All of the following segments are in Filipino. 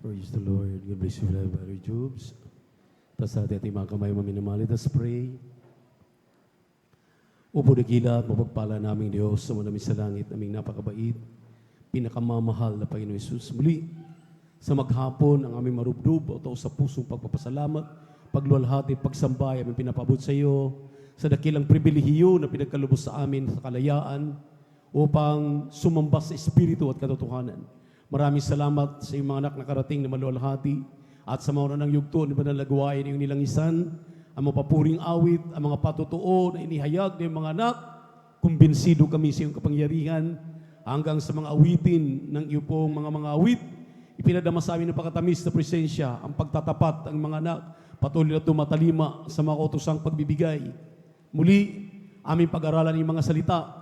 Praise the Lord. God bless you, Brother Jobs. Tas sa ating mga kamay maminamali. Let's pray. Upo dakila at mapagpala naming Diyos sa namin sa langit, aming napakabait, pinakamamahal na Panginoon Hesus. Muli, sa maghapon, ang aming marubdob o sa pusong pagpapasalamat, pagluwalhati, pagsambay, aming pinapabot sa iyo, sa dakilang pribilehiyo na pinagkalubos sa amin sa kalayaan, upang sumambas sa Espiritu at katotohanan. Maraming salamat sa iyong mga anak na karating na maluwalhati at sa mga ng yugto na banalagawain iyong nilangisan, ang mga papuring awit, ang mga patutuo na inihayag ng mga anak, kumbinsido kami sa iyong kapangyarihan hanggang sa mga awitin ng iyong pong mga awit. Ipinadama sa amin ng pakatamis na presensya, ang pagtatapat ang mga anak, patuloy na tumatalima sa mga utosang pagbibigay. Muli, aming pag-aralan ng mga salita,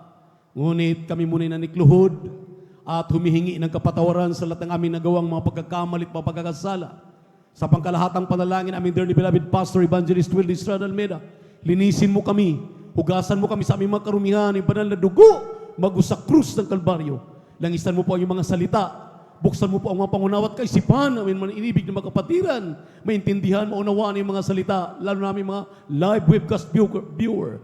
ngunit kami muna nanikluhod at humihingi ng kapatawaran sa lahat ng aming nagawang mga pagkakamali at mga pagkakasala. Sa pangkalahatang panalangin, aming dearly beloved Pastor Evangelist Wildy Estrada Almeida, linisin mo kami, hugasan mo kami sa aming mga karumihan, yung banal na dugo, bago sa krus ng Kalbaryo. Langisan mo po ang mga salita, buksan mo po ang mga pangunawa at kaisipan, aming mga inibig na magkapatiran, maintindihan, maunawaan yung mga salita, lalo na aming mga live webcast viewer.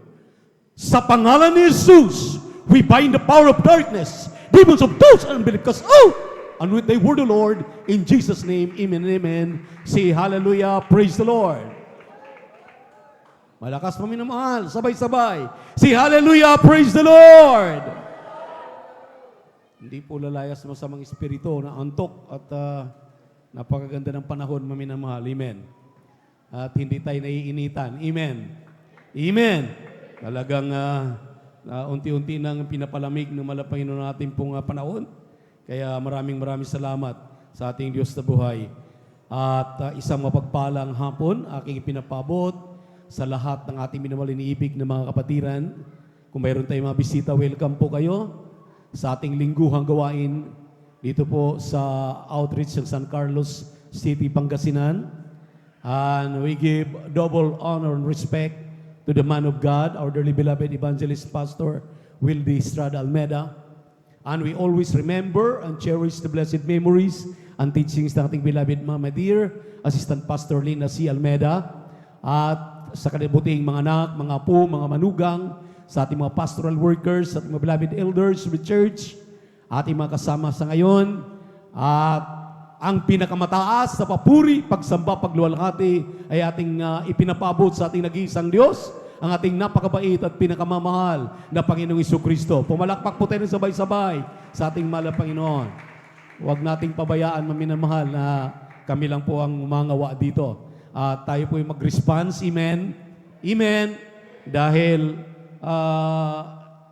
Sa pangalan ni Jesus, we bind the power of darkness, demons of those unbelief, cast out, and with the word of the Lord, in Jesus' name, amen and amen. Say hallelujah, praise the Lord. Malakas pa minamahal, sabay-sabay. Say hallelujah, praise the Lord. Hindi po lalayas sa masamang espiritu na antok at napakaganda ng panahon, maminamahal. Amen. At hindi tayo naiinitan. Amen. Amen. Talagang unti-unti nang pinapalamig ng Panginoon natin pong panahon. Kaya maraming salamat sa ating Diyos na buhay. At isang mapagpalang hapon, aking pinapabot sa lahat ng ating minamahal iniibig na mga kapatiran. Kung mayroon tayong mga bisita, welcome po kayo sa ating lingguhang gawain dito po sa outreach ng San Carlos City, Pangasinan. And we give double honor and respect to the man of God, our dearly beloved evangelist pastor, Wildy Estrada Almeida. And we always remember and cherish the blessed memories and teachings ng ating beloved Mama Dear, Assistant Pastor Lina C. Almeida, at sa kanibuting mga anak, mga apo, mga manugang, sa ating mga pastoral workers, sa ating mga beloved elders of the church, ating mga kasama sa ngayon, at ang pinakamataas na papuri, pagsamba, pagluwalhati ay ating ipinapabot sa ating nag-iisang Diyos, ang ating napakabait at pinakamamahal na Panginoong Jesucristo. Pumalakpak po tayo ng sabay-sabay sa ating mahal na Panginoon. Huwag nating pabayaan, maminamahal, na kami lang po ang umangawa dito. Tayo po yung mag-response. Amen. Amen. Dahil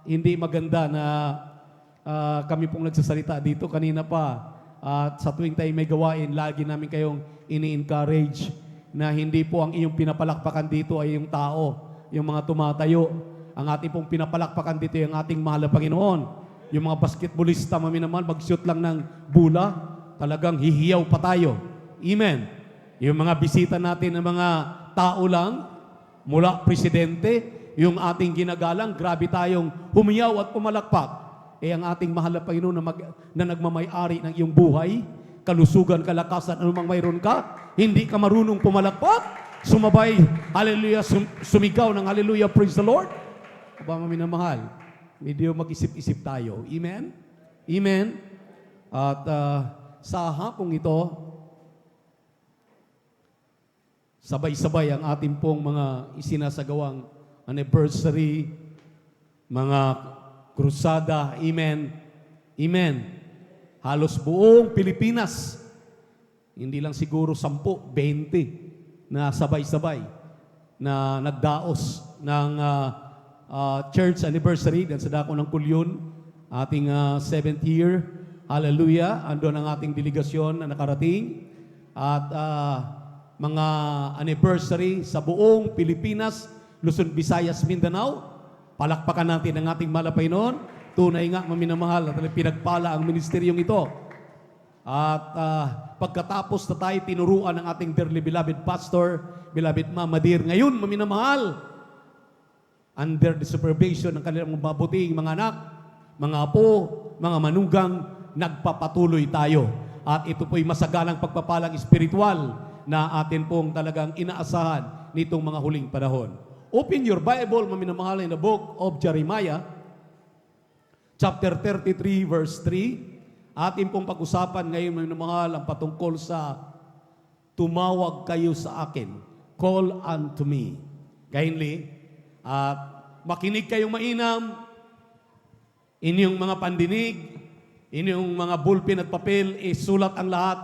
hindi maganda na kami pong nagsasalita dito kanina pa. At sa tuwing tayo may gawain, lagi namin kayong ini-encourage na hindi po ang iyong pinapalakpakan dito ay yung tao, yung mga tumatayo. Ang ating pong pinapalakpakan dito ay ang ating mahal na Panginoon. Yung mga basketballista, maminamahal, mag-shoot lang ng bula, talagang hihiyaw pa tayo. Amen. Yung mga bisita natin ng mga tao lang, mula presidente, yung ating ginagalang, grabe tayong humiyaw at pumalakpak. Ang ating mahal na Panginoon na nagmamay-ari ng iyong buhay, kalusugan, kalakasan, anumang mayroon ka, hindi ka marunong pumalakpak, sumabay, hallelujah, sumigaw ng hallelujah, praise the Lord. Aba, minamahal, medyo mag-isip-isip tayo. Amen? Amen? At sa hapong ito, sabay-sabay ang ating pong mga isinasagawang anniversary, mga krusada, amen, amen. Halos buong Pilipinas, hindi lang siguro 10, 20 na sabay-sabay na nagdaos ng church anniversary dan sa dako ng Kulyon, ating 7th year. Hallelujah. Andun ang ating delegasyon na nakarating at mga anniversary sa buong Pilipinas, Luzon, Visayas, Mindanao. Palakpakan natin ang ating mahal na Panginoon. Tunay nga, maminamahal, at pinagpala ang ministeryong ito. At pagkatapos na tayo tinuruan ng ating dearly beloved pastor, beloved Mama Dear, ngayon, maminamahal, under the supervision ng kanilang mabuting mga anak, mga apo, mga manugang, nagpapatuloy tayo. At ito po'y masagalang pagpapalang espiritual na atin pong talagang inaasahan nitong mga huling panahon. Open your Bible, maminamahal, in the book of Jeremiah, chapter 33, verse 3. Atin pong pag-usapan ngayon, maminamahal, ang patungkol sa tumawag kayo sa akin. Call unto me. Kindly, at makinig kayong mainam, inyong mga pandinig, inyong mga bulpin at papel, isulat ang lahat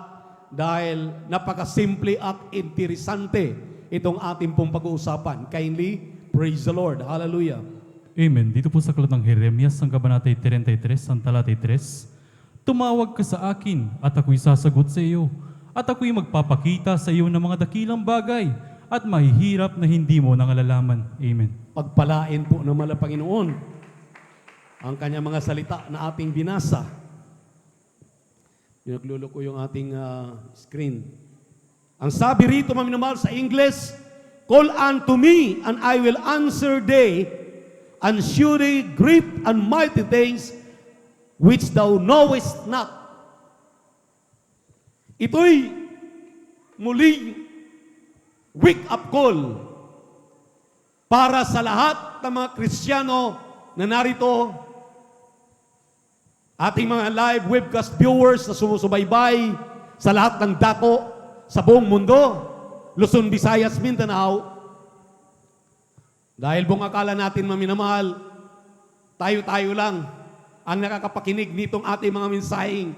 dahil napakasimple at interesante itong ating pong pag-uusapan. Kindly, praise the Lord. Hallelujah. Amen. Dito po sa aklat ng Jeremias, ang kabanatay 33, ang talatay 3, tumawag ka sa akin at ako'y sasagot sa iyo, at ako'y magpapakita sa iyo ng mga dakilang bagay at mahihirap na hindi mo nangalaman. Amen. Pagpalain po ng mga Panginoon ang kanyang mga salita na ating binasa. Pinaglulo ko yung ating screen. Ang sabi rito, maminamahal, sa English, call unto me, and I will answer thee, and shew thee great and mighty things which thou knowest not. Ito'y muling wake-up call para sa lahat ng mga Kristiyano na narito, ating mga live webcast viewers na sumusubaybay sa lahat ng dako sa buong mundo, Luzon, Visayas, Mindanao. Dahil buong akala natin, maminamahal, tayo-tayo lang ang nakakapakinig nitong ating mga mensaheng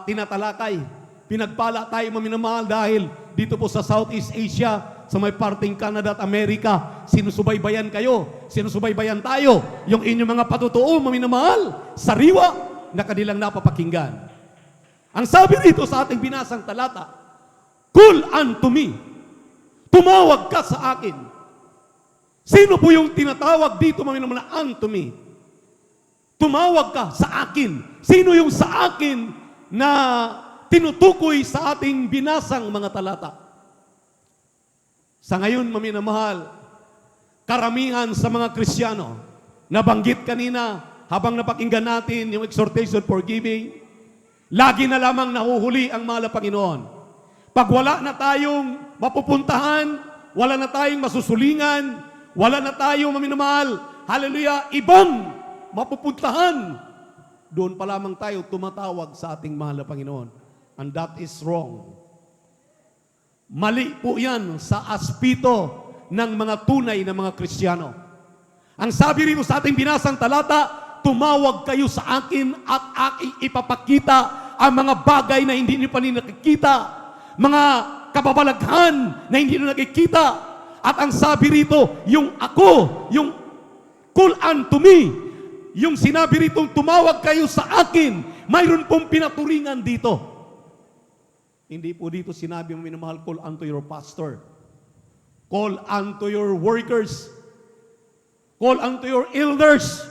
tinatalakay. Pinagpala tayo, maminamahal, dahil dito po sa Southeast Asia, sa may parting Canada at Amerika, sinusubaybayan kayo, sinusubaybayan tayo, yung inyong mga patutuo, maminamahal, sariwa na kanilang napapakinggan. Ang sabi dito sa ating binasang talata, call unto me, tumawag ka sa akin. Sino po yung tinatawag dito, maminamahal, unto me? Tumawag ka sa akin. Sino yung sa akin na tinutukoy sa ating binasang mga talata? Sa ngayon, maminamahal, karamihan sa mga Kristiyano, nabanggit kanina habang napakinggan natin yung exhortation for giving, lagi na lamang nahuhuli ang mahal na Panginoon. Pag wala na tayong mapupuntahan, wala na tayong masusulingan, wala na tayong maminamahal, hallelujah, ibang mapupuntahan, doon pa lamang tayo tumatawag sa ating mahal na Panginoon. And that is wrong. Mali po yan sa aspeto ng mga tunay na mga Kristiyano. Ang sabi rito sa ating binasang talata, tumawag kayo sa akin at aking ipapakita ang mga bagay na hindi niyo pa nakikita, mga kababalaghan na hindi niyo nakikita. At ang sabi rito, yung ako, yung call unto me, yung sinabi rito, tumawag kayo sa akin, mayroon pong pinaturingan dito. Hindi po dito sinabi, minamahal, call unto your pastor. Call unto your workers. Call unto your elders.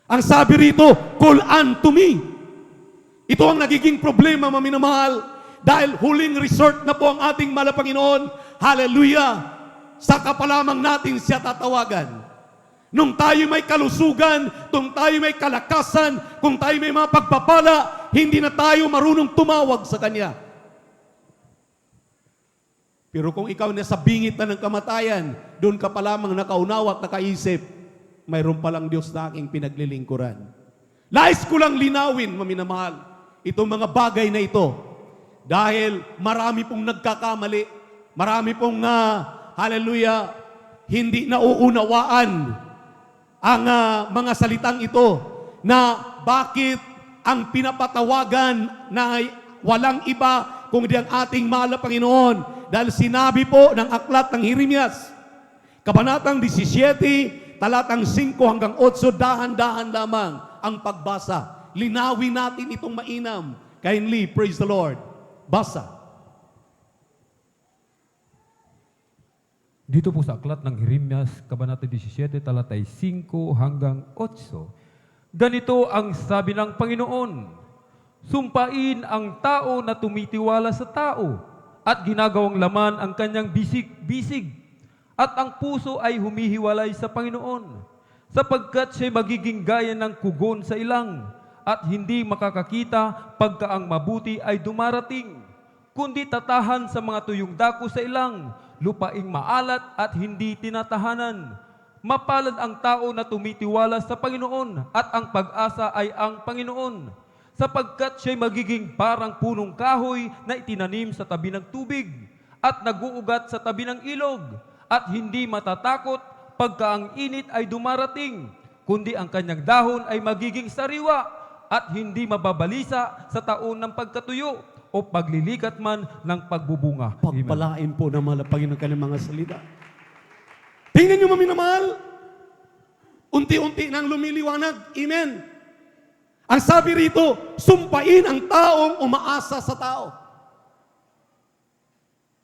Ang sabi rito, call unto me. Ito ang nagiging problema, maminamahal, dahil huling resort na po ang ating mahal na Panginoon. Hallelujah! Saka pa lamang natin siya tatawagan. Nung tayo may kalusugan, nung tayo may kalakasan, kung tayo may mga pagpapala, hindi na tayo marunong tumawag sa Kanya. Pero kung ikaw nasa bingit na ng kamatayan, doon ka pa lamang nakaunawa at nakaisip, mayroon palang Diyos na aking pinaglilingkuran. Lais ko lang linawin, maminamahal, itong mga bagay na ito. Dahil marami pong nagkakamali, marami pong, hallelujah, hindi nauunawaan ang mga salitang ito na bakit ang pinapatawagan na walang iba kundi ang ating mahal na Panginoon. Dahil sinabi po ng aklat ng Jeremias, kabanatang 17, talatang 5 hanggang 8, dahan-dahan lamang ang pagbasa. Linawin natin itong mainam. Kindly, praise the Lord. Basa. Dito po sa aklat ng Jeremias, kabanata 17, talatay 5 hanggang 8. Ganito ang sabi ng Panginoon, sumpain ang tao na tumitiwala sa tao at ginagawang laman ang kanyang bisig-bisig at ang puso ay humihiwalay sa Panginoon sapagkat siya'y magiging gaya ng kugon sa ilang at hindi makakakita pagka ang mabuti ay dumarating, kundi tatahan sa mga tuyong dako sa ilang, lupaing maalat at hindi tinatahanan. Mapalad ang tao na tumitiwala sa Panginoon at ang pag-asa ay ang Panginoon, sapagkat siya'y magiging parang punong kahoy na itinanim sa tabi ng tubig at naguugat sa tabi ng ilog at hindi matatakot pagka ang init ay dumarating, kundi ang kanyang dahon ay magiging sariwa at hindi mababalisa sa taon ng pagkatuyo o paglilikat man ng pagbubunga. Amen. Pagpalain po ng mahal na Panginoon kanyang mga salita. Tingnan nyo, maminamahal. Unti-unti nang lumiliwanag. Amen. Ang sabi rito, sumpain ang taong umaasa sa tao.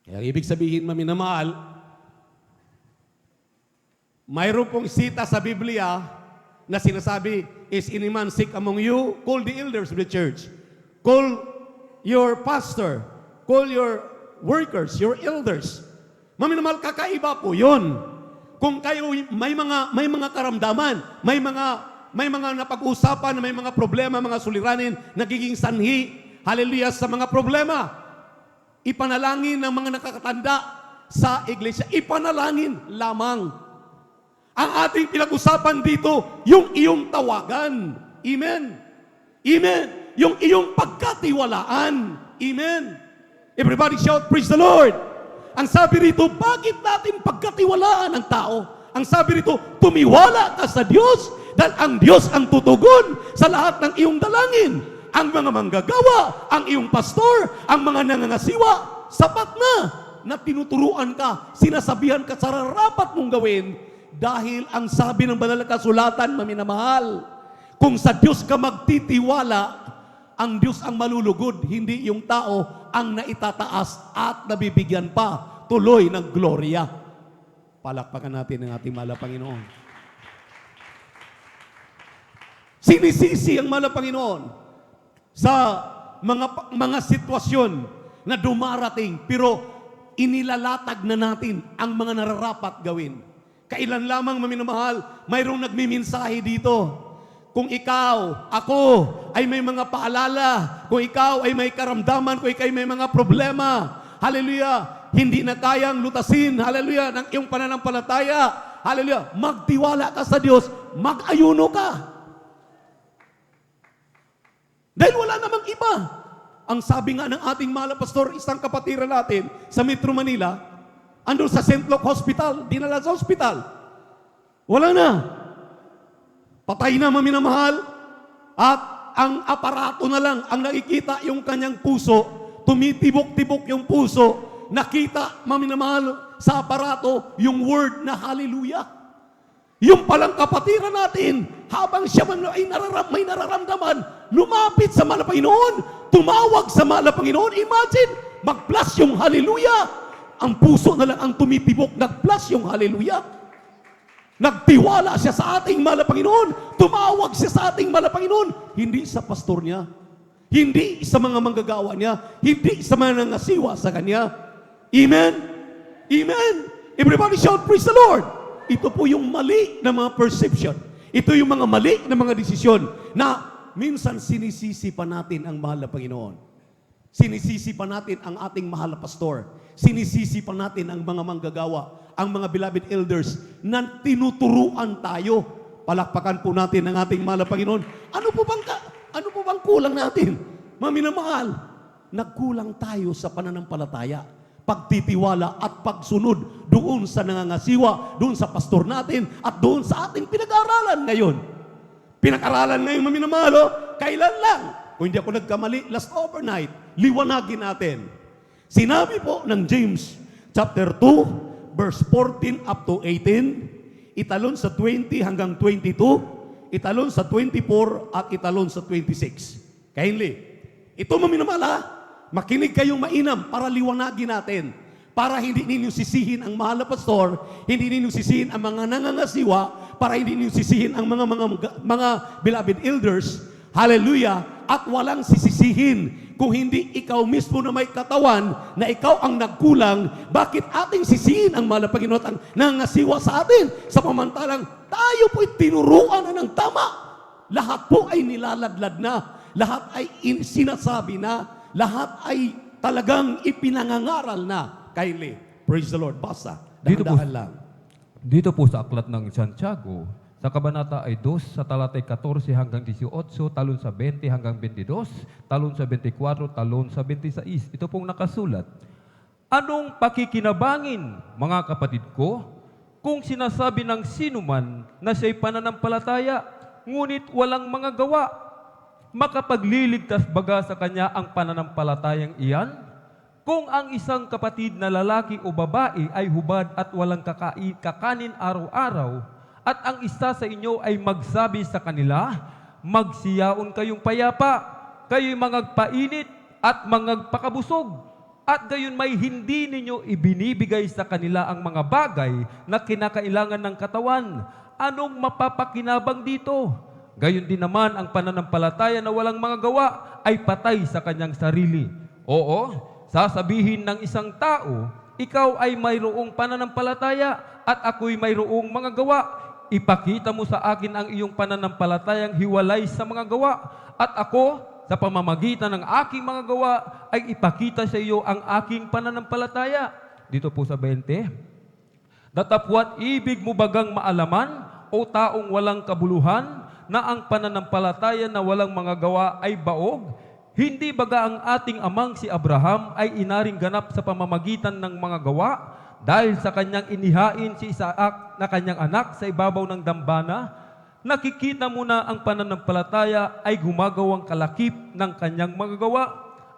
Kaya ibig sabihin, maminamahal, mayroon pong sita sa Biblia na sinasabi, is any man sick among you, call the elders of the church. Call your pastor. Call your workers, your elders. Maminamahal, kakaiba po yun. Kung kayo may mga karamdaman, may mga napag-usapan, may mga problema, mga suliranin, nagiging sanhi, hallelujah, sa mga problema, ipanalangin ng mga nakakatanda sa iglesia. Ipanalangin lamang. Ang ating pinag-usapan dito, yung iyong tawagan. Amen. Amen. Yung iyong pagkatiwalaan. Amen. Everybody shout, praise the Lord. Ang sabi rito, bakit natin pagkatiwalaan ang tao? Ang sabi rito, tumiwala ka sa Diyos dahil ang Diyos ang tutugon sa lahat ng iyong dalangin. Ang mga manggagawa, ang iyong pastor, ang mga nangangasiwa, sapat na tinuturuan ka, sinasabihan ka sa rapat mong gawin dahil ang sabi ng banal na kasulatan, maminamahal, kung sa Diyos ka magtitiwala, ang Diyos ang malulugod, hindi yung tao ang naitataas at nabibigyan pa tuloy ng gloria. Palakpakan natin ang ating mahal na Panginoon. Sinisisi ang mahal na Panginoon sa mga sitwasyon na dumarating, pero inilalatag na natin ang mga nararapat gawin. Kailan lamang, maminamahal, mayroong nagmiminsahe dito. Kung ikaw, ako, ay may mga paalala, kung ikaw ay may karamdaman, kung ikaw ay may mga problema, hallelujah, hindi na kayang lutasin, hallelujah, ng iyong pananampalataya, hallelujah, magtiwala ka sa Diyos, mag-ayuno ka. Dahil wala namang iba. Ang sabi nga ng ating mahal na pastor, isang kapatiran natin sa Metro Manila, andun sa St. Luke Hospital, dinala sa hospital. Wala na. Patay na, maminamahal, at ang aparato na lang ang nakikita yung kanyang puso, tumitibok-tibok yung puso, nakita, maminamahal, sa aparato yung word na hallelujah. Yung palang kapatiran natin, habang siya ay may nararamdaman, lumapit sa mahal na Panginoon, tumawag sa mahal na Panginoon, imagine, mag-plus yung hallelujah. Ang puso na lang ang tumitibok, nag-plus yung hallelujah. Nagtiwala siya sa ating mahal na Panginoon. Tumawag siya sa ating mahal na Panginoon. Hindi sa pastor niya. Hindi sa mga manggagawa niya. Hindi sa mga nangasiwa sa kanya. Amen? Amen? Everybody shout, praise the Lord. Ito po yung mali na mga perception. Ito yung mga mali na mga desisyon na minsan sinisisi pa natin ang mahal na Panginoon. Sinisisi pa natin ang ating mahal na pastor. Sinisisi pa natin ang mga manggagawa, ang mga beloved elders na tinuturuan tayo. Palakpakan po natin ang ating mahal na Panginoon. Ano po bang kulang natin? Maminamahal, nagkulang tayo sa pananampalataya, pagtitiwala at pagsunod doon sa nangangasiwa, doon sa pastor natin at doon sa ating pinag-aaralan ngayon. Pinag-aaralan ngayon, maminamahal, kailan lang? Kung hindi ako nagkamali, last overnight, liwanagin natin. Sinabi po ng James chapter 2, verse 14 up to 18, italon sa 20 hanggang 22, italon sa 24 at italon sa 26. Kindly, ito maminamahal, makinig kayong mainam para liwanagin natin, para hindi ninyo sisihin ang mahal na pastor, hindi ninyo sisihin ang mga nangangasiwa, para hindi ninyo sisihin ang mga beloved elders, hallelujah, at walang sisisihin kung hindi ikaw mismo na may katawan na ikaw ang nagkulang. Bakit ating sisihin ang mahal na Panginoon at ang nangasiwa sa atin? Samantalang tayo po'y tinuruan na ng tama. lahat po ay nilaladlad na, lahat ay sinasabi na, lahat ay talagang ipinangangaral na. Kindly, praise the Lord. Basta, Dito po- dahan-dahan lang. Dito po sa aklat ng Santiago, sa kabanata ay 2, sa talatay 14 hanggang 18, talon sa 20 hanggang 22, talon sa 24, talon sa 26. Ito pong nakasulat. Anong pakikinabangin, mga kapatid ko, kung sinasabi ng sinuman na siya'y pananampalataya, ngunit walang mga gawa? Makapagliligtas baga sa kanya ang pananampalatayang iyan? Kung ang isang kapatid na lalaki o babae ay hubad at walang kakanin araw-araw, at ang isa sa inyo ay magsabi sa kanila, magsiyaon kayong payapa, kayo'y mangagpainit at mangagpakabusog, at gayon may hindi ninyo ibinibigay sa kanila ang mga bagay na kinakailangan ng katawan, anong mapapakinabang dito? Gayon din naman ang pananampalataya na walang mga gawa ay patay sa kanyang sarili. Oo, sasabihin ng isang tao, ikaw ay mayroong pananampalataya at ako'y mayroong mga gawa. Ipakita mo sa akin ang iyong pananampalatayang hiwalay sa mga gawa, at ako, sa pamamagitan ng aking mga gawa, ay ipakita sa iyo ang aking pananampalataya. Dito po sa 20, datapwat ibig mo bagang maalaman, o taong walang kabuluhan, na ang pananampalataya na walang mga gawa ay baog? Hindi baga ang ating amang si Abraham ay inaring ganap sa pamamagitan ng mga gawa, dahil sa kanyang inihain si Isaac na kanyang anak sa ibabaw ng dambana? Nakikita mo na ang pananampalataya ay gumagawang kalakip ng kanyang mga gawa,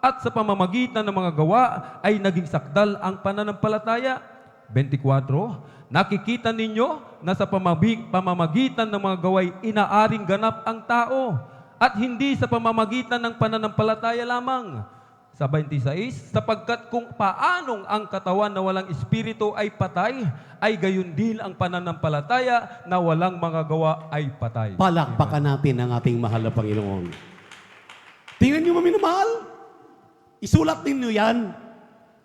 at sa pamamagitan ng mga gawa ay naging sakdal ang pananampalataya. 24, nakikita ninyo na sa pamamagitan ng mga gaway inaaring ganap ang tao, at hindi sa pamamagitan ng pananampalataya lamang. Sa 26, sapagkat kung paanong ang katawan na walang espiritu ay patay, ay gayon din ang pananampalataya na walang mga gawa ay patay. Palakpakan natin ang ating mahal na Panginoon. Tingnan niyo, maminamahal. Isulat ninyo yan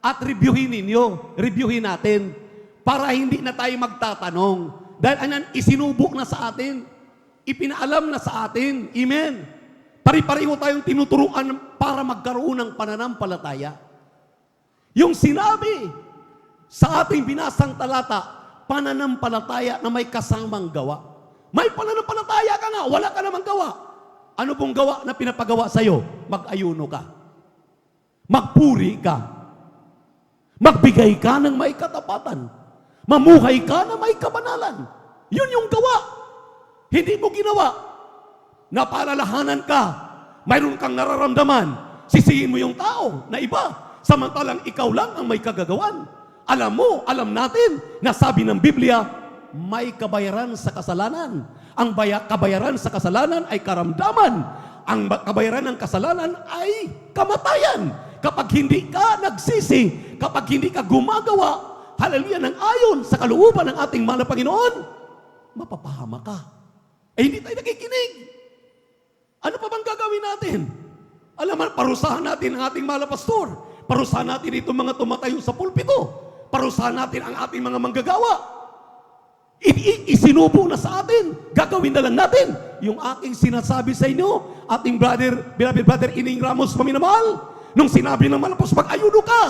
at reviewin natin para hindi na tayo magtatanong. Dahil anan, isinubok na sa atin, ipinaalam na sa atin. Amen. Pari-pareho tayong tinuturuan para magkaroon ng pananampalataya. Yung sinabi sa ating binasang talata, pananampalataya na may kasamang gawa. May pananampalataya ka nga, wala ka namang gawa. Ano pong gawa na pinapagawa sa'yo? Mag-ayuno ka. Magpuri ka. Magbigay ka ng may katapatan. Mamuhay ka na may kabanalan. Yun yung gawa. Hindi mo ginawa. Napalalahanan ka, mayroon kang nararamdaman, sisihin mo yung tao na iba, samantalang ikaw lang ang may kagagawan. Alam natin na sabi ng Biblia, may kabayaran sa kasalanan. Ang kabayaran sa kasalanan ay karamdaman. Ang kabayaran ng kasalanan ay kamatayan. Kapag hindi ka nagsisi, kapag hindi ka gumagawa, haleluya, ng ayon sa kalooban ng ating mahal na Panginoon, mapapahama ka. Hindi tayo nakikinig. Ano pa bang gagawin natin? Alam mo, parusahan natin ang ating mahal na pastor. Parusahan natin itong mga tumatayo sa pulpito. Parusahan natin ang ating mga manggagawa. Isinubo na sa atin. Gagawin na lang natin yung aking sinasabi sa inyo, ating beloved brother Ining Ramos, paminamahal. Nung sinabi ng malapos, mag-ayuno ka.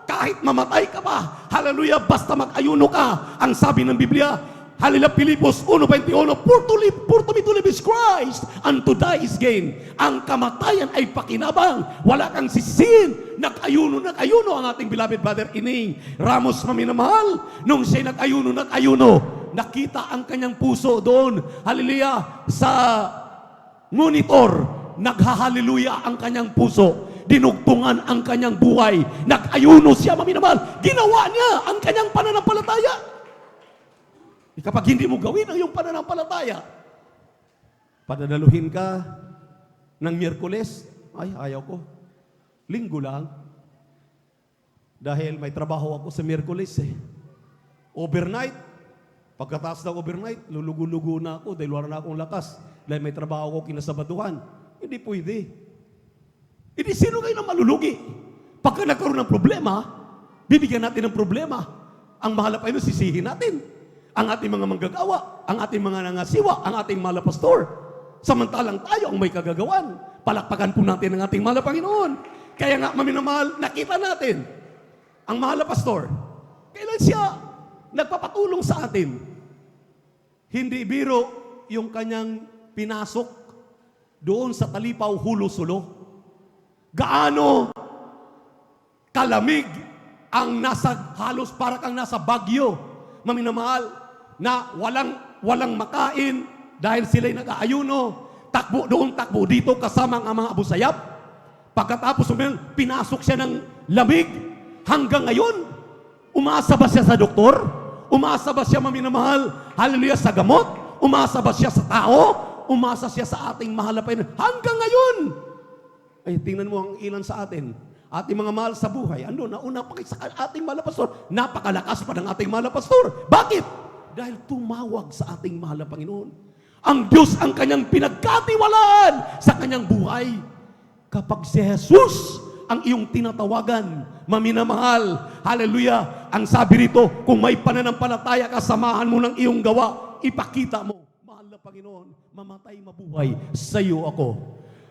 Kahit mamatay ka pa, hallelujah, basta mag-ayuno ka. Ang sabi ng Biblia, hallelujah, Pilipos 1:21, for to me to live is Christ, and to die is gain. Ang kamatayan ay pakinabang. Wala kang sisihin. Nag-ayuno ang ating beloved brother Ining Ramos, maminamahal. Nung siya nag-ayuno, nakita ang kanyang puso doon. Hallelujah, sa monitor, nagha-hallelujah ang kanyang puso. Dinugtungan ang kanyang buhay. Nag-ayuno siya, maminamahal. Ginawa niya ang kanyang pananampalataya. Kapag hindi mo gawin ang iyong pananampalataya, padadaluhin ka ng Miyerkules, ay, ayaw ko. Linggo lang. Dahil may trabaho ako sa Miyerkules eh. Overnight, pagkataas ng overnight, lulugo-lugo na ako dahil wala na akong lakas. Dahil may trabaho ako kinasabaduhan. Hindi pwede. Hindi sino kayo na malulugi. Pagka nagkaroon ng problema, bibigyan natin ng problema. Ang mahal pa yun, sisihin natin. Ang ating mga manggagawa, ang ating mga nangasiwa, ang ating mahal na pastor. Samantalang tayo ang may kagagawan. Palakpakan po natin ang ating mahal na Panginoon. Kaya nga, maminamahal, nakita natin ang mahal na pastor. Kailan siya nagpapatulong sa atin? Hindi biro yung kanyang pinasok doon sa Talipaw, Hulo-Sulo. Gaano kalamig ang nasa halos para kang nasa Bagyo, maminamahal, na walang makain dahil sila'y nag-aayuno. Takbo doon, takbo dito kasama ang mga Abu Sayyaf. Pagkatapos pinasok siya ng lamig. Hanggang ngayon, umasa ba siya sa doktor? Umasa ba siya, maminamahal, hallelujah, sa gamot? Umasa ba siya sa tao? Umasa siya sa ating mahal na Panginoon? Hanggang ngayon! Ay, tingnan mo ang ilan sa atin. Ating mga mahal sa buhay. Ano, nauna pa sa ating mahal na pastor. Napakalakas pa ng ating mahal na pastor. Bakit? Dahil tumawag sa ating mahal na Panginoon. Ang Diyos ang kanyang pinagkatiwalaan sa kanyang buhay. Kapag si Jesus ang iyong tinatawagan, maminamahal, hallelujah, ang sabi rito, kung may pananampalataya ka, samahan mo ng iyong gawa, ipakita mo, mahal na Panginoon, mamatay, mabuhay, sa iyo ako.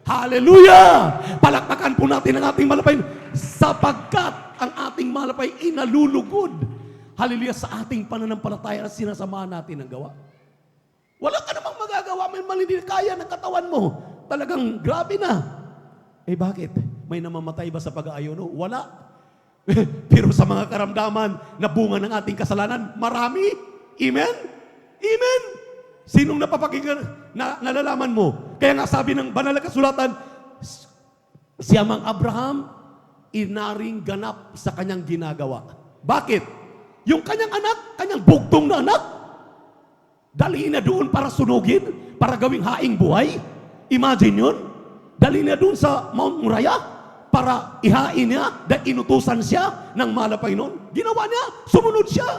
Hallelujah! Palakpakan po natin ang ating malapay sapagkat ang ating malapay inalulugod. Hallelujah, sa ating pananampalataya at sinasamahan natin ang gawa. Wala ka namang magagawa, may hindi kaya ng katawan mo. Talagang grabe na. Eh bakit? May namamatay ba sa pag-aayono? Wala. Pero sa mga karamdaman na bunga ng ating kasalanan, marami. Amen? Amen? Sinong napapakinggan, nalalaman mo? Kaya nga sabi ng banal na kasulatan, si Amang Abraham, inaring ganap sa kanyang ginagawa. Bakit? Yung kanyang anak, kanyang bugtong na anak, dalhin na doon para sunugin, para gawing haing buhay. Imagine yun. Dalhin na doon sa Mount Moriah para ihain niya dahil inutusan siya ng mahal na Panginoon. Ginawa niya, sumunod siya.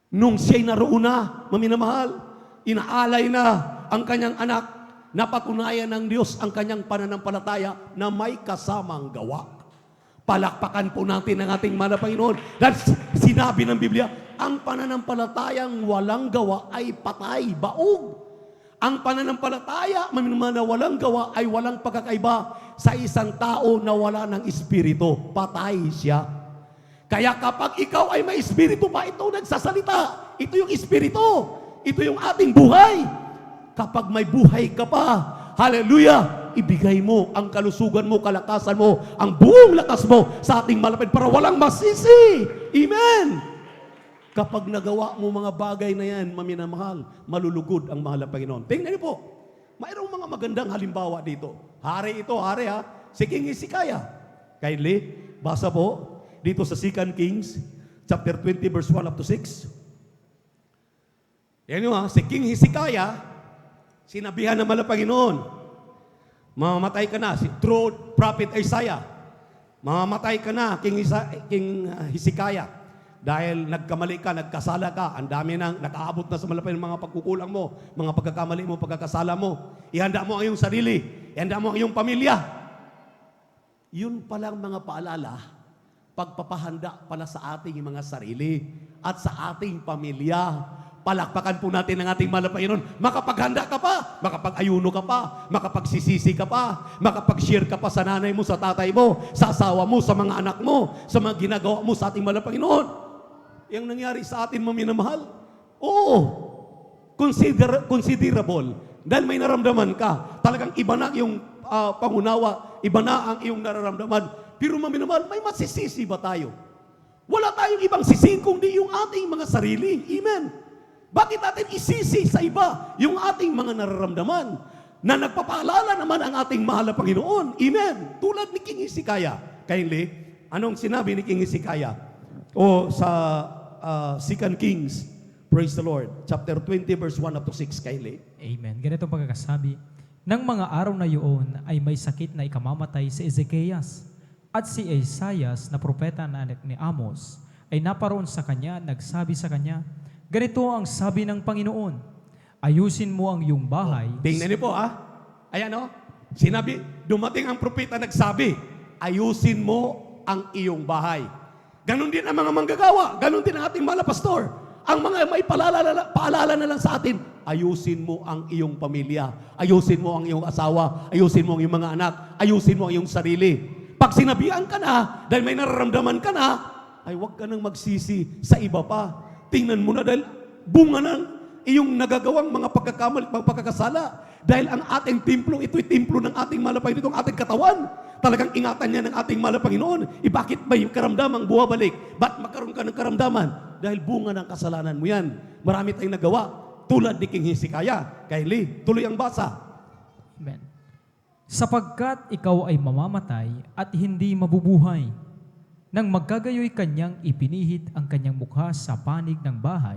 Nung siya'y naroon na, maminamahal, inaalay na ang kanyang anak, napatunayan ng Diyos ang kanyang pananampalataya na may kasamang gawa. Palakpakan po natin ang ating mahal na Panginoon. Dahil sinabi ng Biblia, ang pananampalatayang walang gawa ay patay, baog. Ang pananampalataya, maminamahal, na walang gawa ay walang pagkakaiba sa isang tao na wala ng espiritu. Patay siya. Kaya kapag ikaw ay may espiritu pa, ito nagsasalita. Ito yung espiritu. Ito yung ating buhay. Kapag may buhay ka pa, hallelujah, ibigay mo ang kalusugan mo, kalakasan mo, ang buong lakas mo sa ating malapit para walang masisi. Amen. Kapag nagawa mo mga bagay na yan, maminamahal, malulugod ang mahal na Panginoon. Tingnan niyo po, mayroong mga magandang halimbawa dito. Hari ito, hari ha, si King Hezekiah. Kindly, basa po dito sa 2 Kings, chapter 20, verse 1 up to 6. Yan yun ha, si King Hezekiah, sinabihan ng mahal na Panginoon, mamamatay ka na, si true prophet Isaiah, mamamatay ka na, King Hezekiah. Dahil nagkamali ka, nagkasala ka, ang dami nang nakaabot na sa malapit ng mga pagkukulang mo, mga pagkakamali mo, pagkakasala mo. Ihanda mo ang iyong sarili, ihanda mo ang iyong pamilya. Yun palang mga paalala, pagpapahanda pala sa ating mga sarili at sa ating pamilya. Palakpakan po natin ang ating mahal na Panginoon. Makapaghanda ka pa, makapag-ayuno ka pa, makapagsisisi ka pa, makapag-share ka pa sa nanay mo, sa tatay mo, sa asawa mo, sa mga anak mo, sa mga ginagawa mo sa ating mahal na Panginoon. Yung nangyari sa atin, maminamahal, oo, considerable. Dahil may naramdaman ka, talagang iba na yung pangunawa, iba na ang iyong nararamdaman. Pero maminamahal, may masisisi ba tayo? Wala tayong ibang sisihin kundi yung ating mga sarili. Amen. Bakit natin isisi sa iba yung ating mga nararamdaman na nagpapaalala naman ang ating mahal na Panginoon? Amen. Tulad ni King Hezekiah. Kindly, anong sinabi ni King Hezekiah? O sa 2 Kings, praise the Lord, chapter 20, verse 1 up to 6, kindly. Amen. Ganito ang pagkakasabi. Nang mga araw na iyon ay may sakit na ikamamatay si Ezekias. At si Isaias na propeta na anak ni Amos ay naparoon sa kanya, nagsabi sa kanya, ganito ang sabi ng Panginoon, ayusin mo ang iyong bahay. Tingnan niyo po Ayan sinabi, dumating ang propeta nagsabi, ayusin mo ang iyong bahay. Ganon din ang mga manggagawa, ganon din ang ating mga pastor. Ang mga may paalala na lang sa atin, ayusin mo ang iyong pamilya, ayusin mo ang iyong asawa, ayusin mo ang iyong mga anak, ayusin mo ang iyong sarili. Pag sinabihan ka na, dahil may nararamdaman ka na, ay huwag ka nang magsisi sa iba pa. Tingnan mo na dahil bunga ng iyong nagagawang mga pagkakamali, pagkakasala. Dahil ang ating templo, ito'y templo ng ating mahal na Panginoon, itong ating katawan. Talagang ingatan niya ng ating mahal na Panginoon. Bakit ba yung karamdamang buwabalik? Ba't magkaroon ka ng karamdaman? Dahil bunga ng kasalanan mo yan. Marami tayong nagawa. Tulad ni King Hezekiah. Kylie, tuloy ang basa. Amen. Sapagkat ikaw ay mamamatay at hindi mabubuhay, nang magkagayoy kanyang ipinihit ang kanyang mukha sa panig ng bahay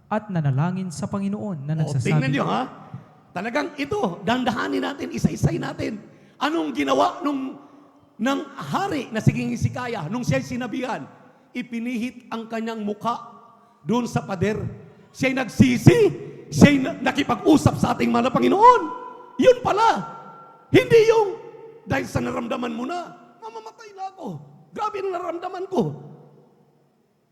at nanalangin sa Panginoon na nagsasabi. Tingnan niyo ha. Talagang ito, dandahanin natin, isa-isay natin. Anong ginawa ng hari na si King Hezekiah nung siya'y sinabihan? Ipinihit ang kanyang mukha doon sa pader. Siya'y nagsisi, siya'y nakipag-usap sa ating mahal na Panginoon. Yun pala. Hindi yung dahil sa naramdaman mo na, mamamatay na ako. Grabe ang naramdaman ko.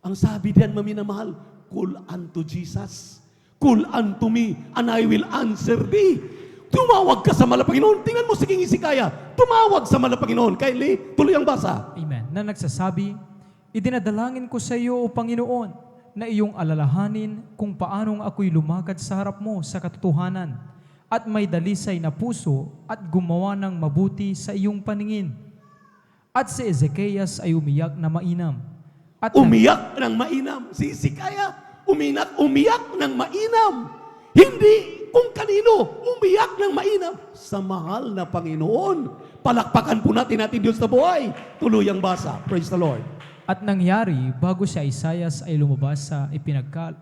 Ang sabi diyan, maminamahal, call unto Jesus. Call unto me, and I will answer thee. Tumawag ka sa mahal na Panginoon. Tingnan mo si King Hezekiah. Tumawag sa mahal na Panginoon. Kylie, tuloy ang basa. Amen. Na nagsasabi, idinadalangin ko sa iyo, O Panginoon, na iyong alalahanin kung paanong ako'y lumakad sa harap mo sa katotohanan at may dalisay na puso at gumawa ng mabuti sa iyong paningin. At si Ezekias ay umiyak na mainam. At Umiyak ng mainam. Si Hezekiah, umiyak ng mainam. Hindi kung kanino, umiyak ng mainam sa mahal na Panginoon. Palakpakan po natin Diyos na buhay. Tuloy ang basa. Praise the Lord. At nangyari bago si Isaias ay lumabas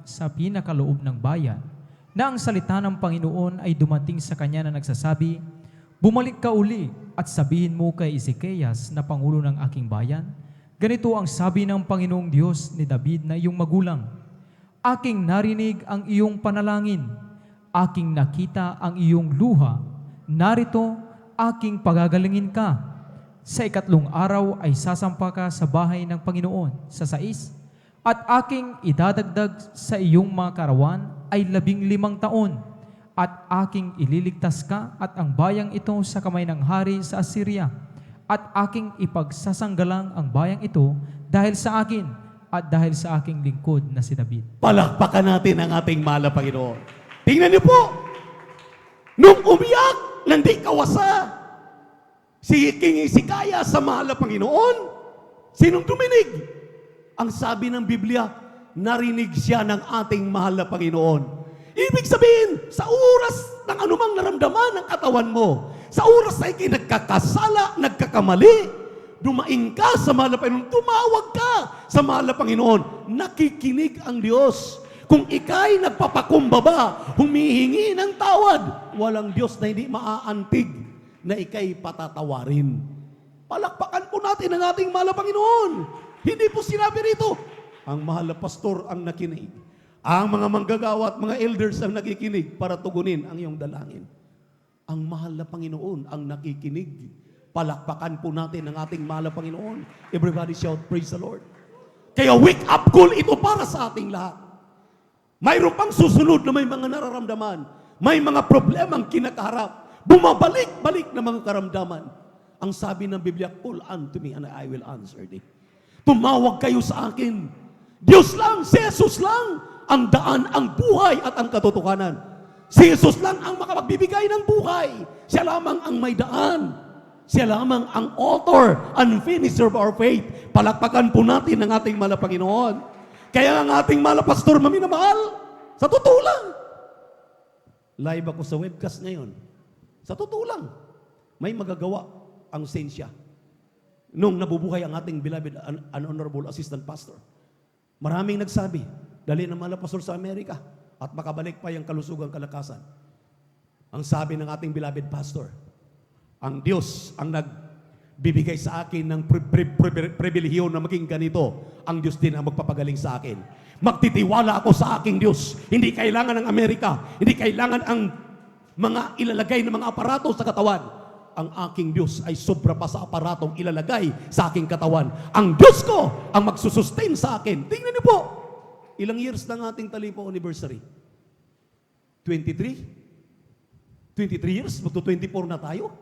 sa pinakaloob ng bayan, na ang salita ng Panginoon ay dumating sa kanya na nagsasabi, bumalik ka uli at sabihin mo kay Ezekias na pangulo ng aking bayan, ganito ang sabi ng Panginoong Diyos ni David na iyong magulang, aking narinig ang iyong panalangin, aking nakita ang iyong luha, narito aking pagagalingin ka. Sa ikatlong araw ay sasampa ka sa bahay ng Panginoon sa 6, at aking idadagdag sa iyong mga karawan ay 15 taon, at aking ililigtas ka at ang bayang ito sa kamay ng hari sa Assyria, at aking ipagsasanggalang ang bayang ito dahil sa akin at dahil sa aking lingkod na si David. Palakpakan natin ang ating mahal na Panginoon. Tingnan niyo po, nung umiyak, nandi kawasa, si King Hezekiah sa mahal na Panginoon, sinong tuminig? Ang sabi ng Biblia, narinig siya ng ating mahal na Panginoon. Ibig sabihin, sa oras ng anumang naramdaman ng katawan mo, sa oras na ikay nagkakasala, nagkakamali, dumaing ka sa mahal na Panginoon, tumawag ka sa mahal na Panginoon, nakikinig ang Diyos. Kung ikay nagpapakumbaba, humihingi ng tawad, walang Diyos na hindi maaantig na ikay patatawarin. Palakpakan po natin ang ating mahal na Panginoon. Hindi po sinabi rito, ang mahal na pastor ang nakinig. Ang mga manggagawa at mga elders ang nakikinig para tugunin ang iyong dalangin. Ang mahal na Panginoon ang nakikinig. Palakpakan po natin ang ating mahal na Panginoon. Everybody shout, praise the Lord. Kaya wake up call ito para sa ating lahat. Mayroon pang susunod na may mga nararamdaman. May mga problemang kinakaharap. Bumabalik-balik na mga karamdaman. Ang sabi ng Biblia, call unto me and I will answer thee. Tumawag kayo sa akin. Diyos lang, si Jesus lang, ang daan, ang buhay at ang katotohanan. Si Jesus lang ang makapagbibigay ng buhay. Siya lamang ang may daan. Siya lamang ang author and finisher of our faith. Palakpakan po natin ang ating mahal na Panginoon. Kaya ang ating mahal na pastor, maminamahal, sa totoo lang. Live ako sa webcast ngayon. Sa totoo lang, may magagawa ang sensya. Nung nabubuhay ang ating beloved and honorable assistant pastor, maraming nagsabi, dali ng mga pastor sa Amerika at makabalik pa yung kalusugang kalakasan. Ang sabi ng ating beloved pastor, ang Diyos ang nagbibigay sa akin ng pribilehiyo na maging ganito. Ang Diyos din ang magpapagaling sa akin. Magtitiwala ako sa aking Diyos. Hindi kailangan ng Amerika. Hindi kailangan ang mga ilalagay ng mga aparato sa katawan. Ang aking Diyos ay sobra pa sa aparatong ilalagay sa aking katawan. Ang Diyos ko ang magsusustain sa akin. Tingnan niyo po, ilang years na ang ating Talipo anniversary? 23? 23 years? Magto-24 na tayo?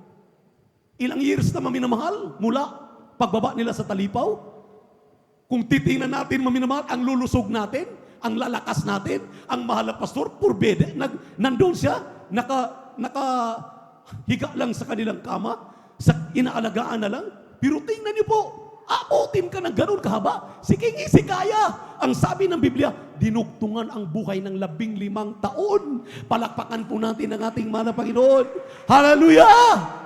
Ilang years na maminamahal mula pagbaba nila sa talipaw? Kung titingnan natin maminamahal, ang lulusog natin, ang lalakas natin, ang mahal na pastor, purbede, nandun siya, nakahiga lang sa kanilang kama, sa inaalagaan na lang. Pero tingnan niyo po, abutin ka ng ganun kahaba. Si King Hezekiah, ang sabi ng Biblia, dinugtungan ang buhay ng 15 taon. Palakpakan po natin ang ating mahal na Panginoon. Hallelujah!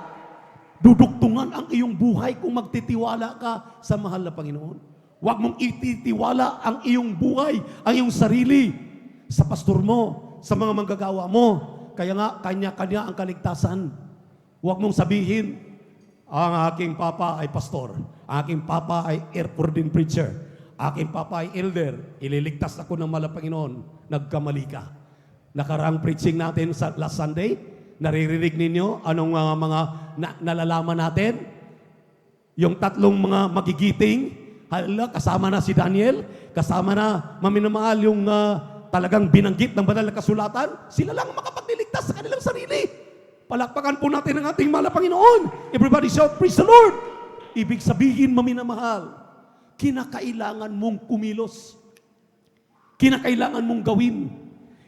Dudugtungan ang iyong buhay kung magtitiwala ka sa mahal na Panginoon. Huwag mong ititiwala ang iyong buhay, ang iyong sarili sa pastor mo, sa mga manggagawa mo. Kaya nga, kanya-kanya ang kaligtasan. Huwag mong sabihin, ang aking papa ay pastor, ang aking papa ay ordained preacher, aking papa ay elder, ililigtas ako ng mahal na Panginoon. Nagkamali ka. Nakaraang preaching natin sa last Sunday, naririnig ninyo anong mga nalalaman natin? Yung 3 mga magigiting, kasama na si Daniel, kasama na maminamahal yung talagang binanggit ng banal na kasulatan, sila lang makapagniligtas sa kanilang sarili. Palakpakan po natin ang ating mahal na Panginoon. Everybody shout, praise the Lord! Ibig sabihin, maminamahal, kinakailangan mong kumilos. Kinakailangan mong gawin.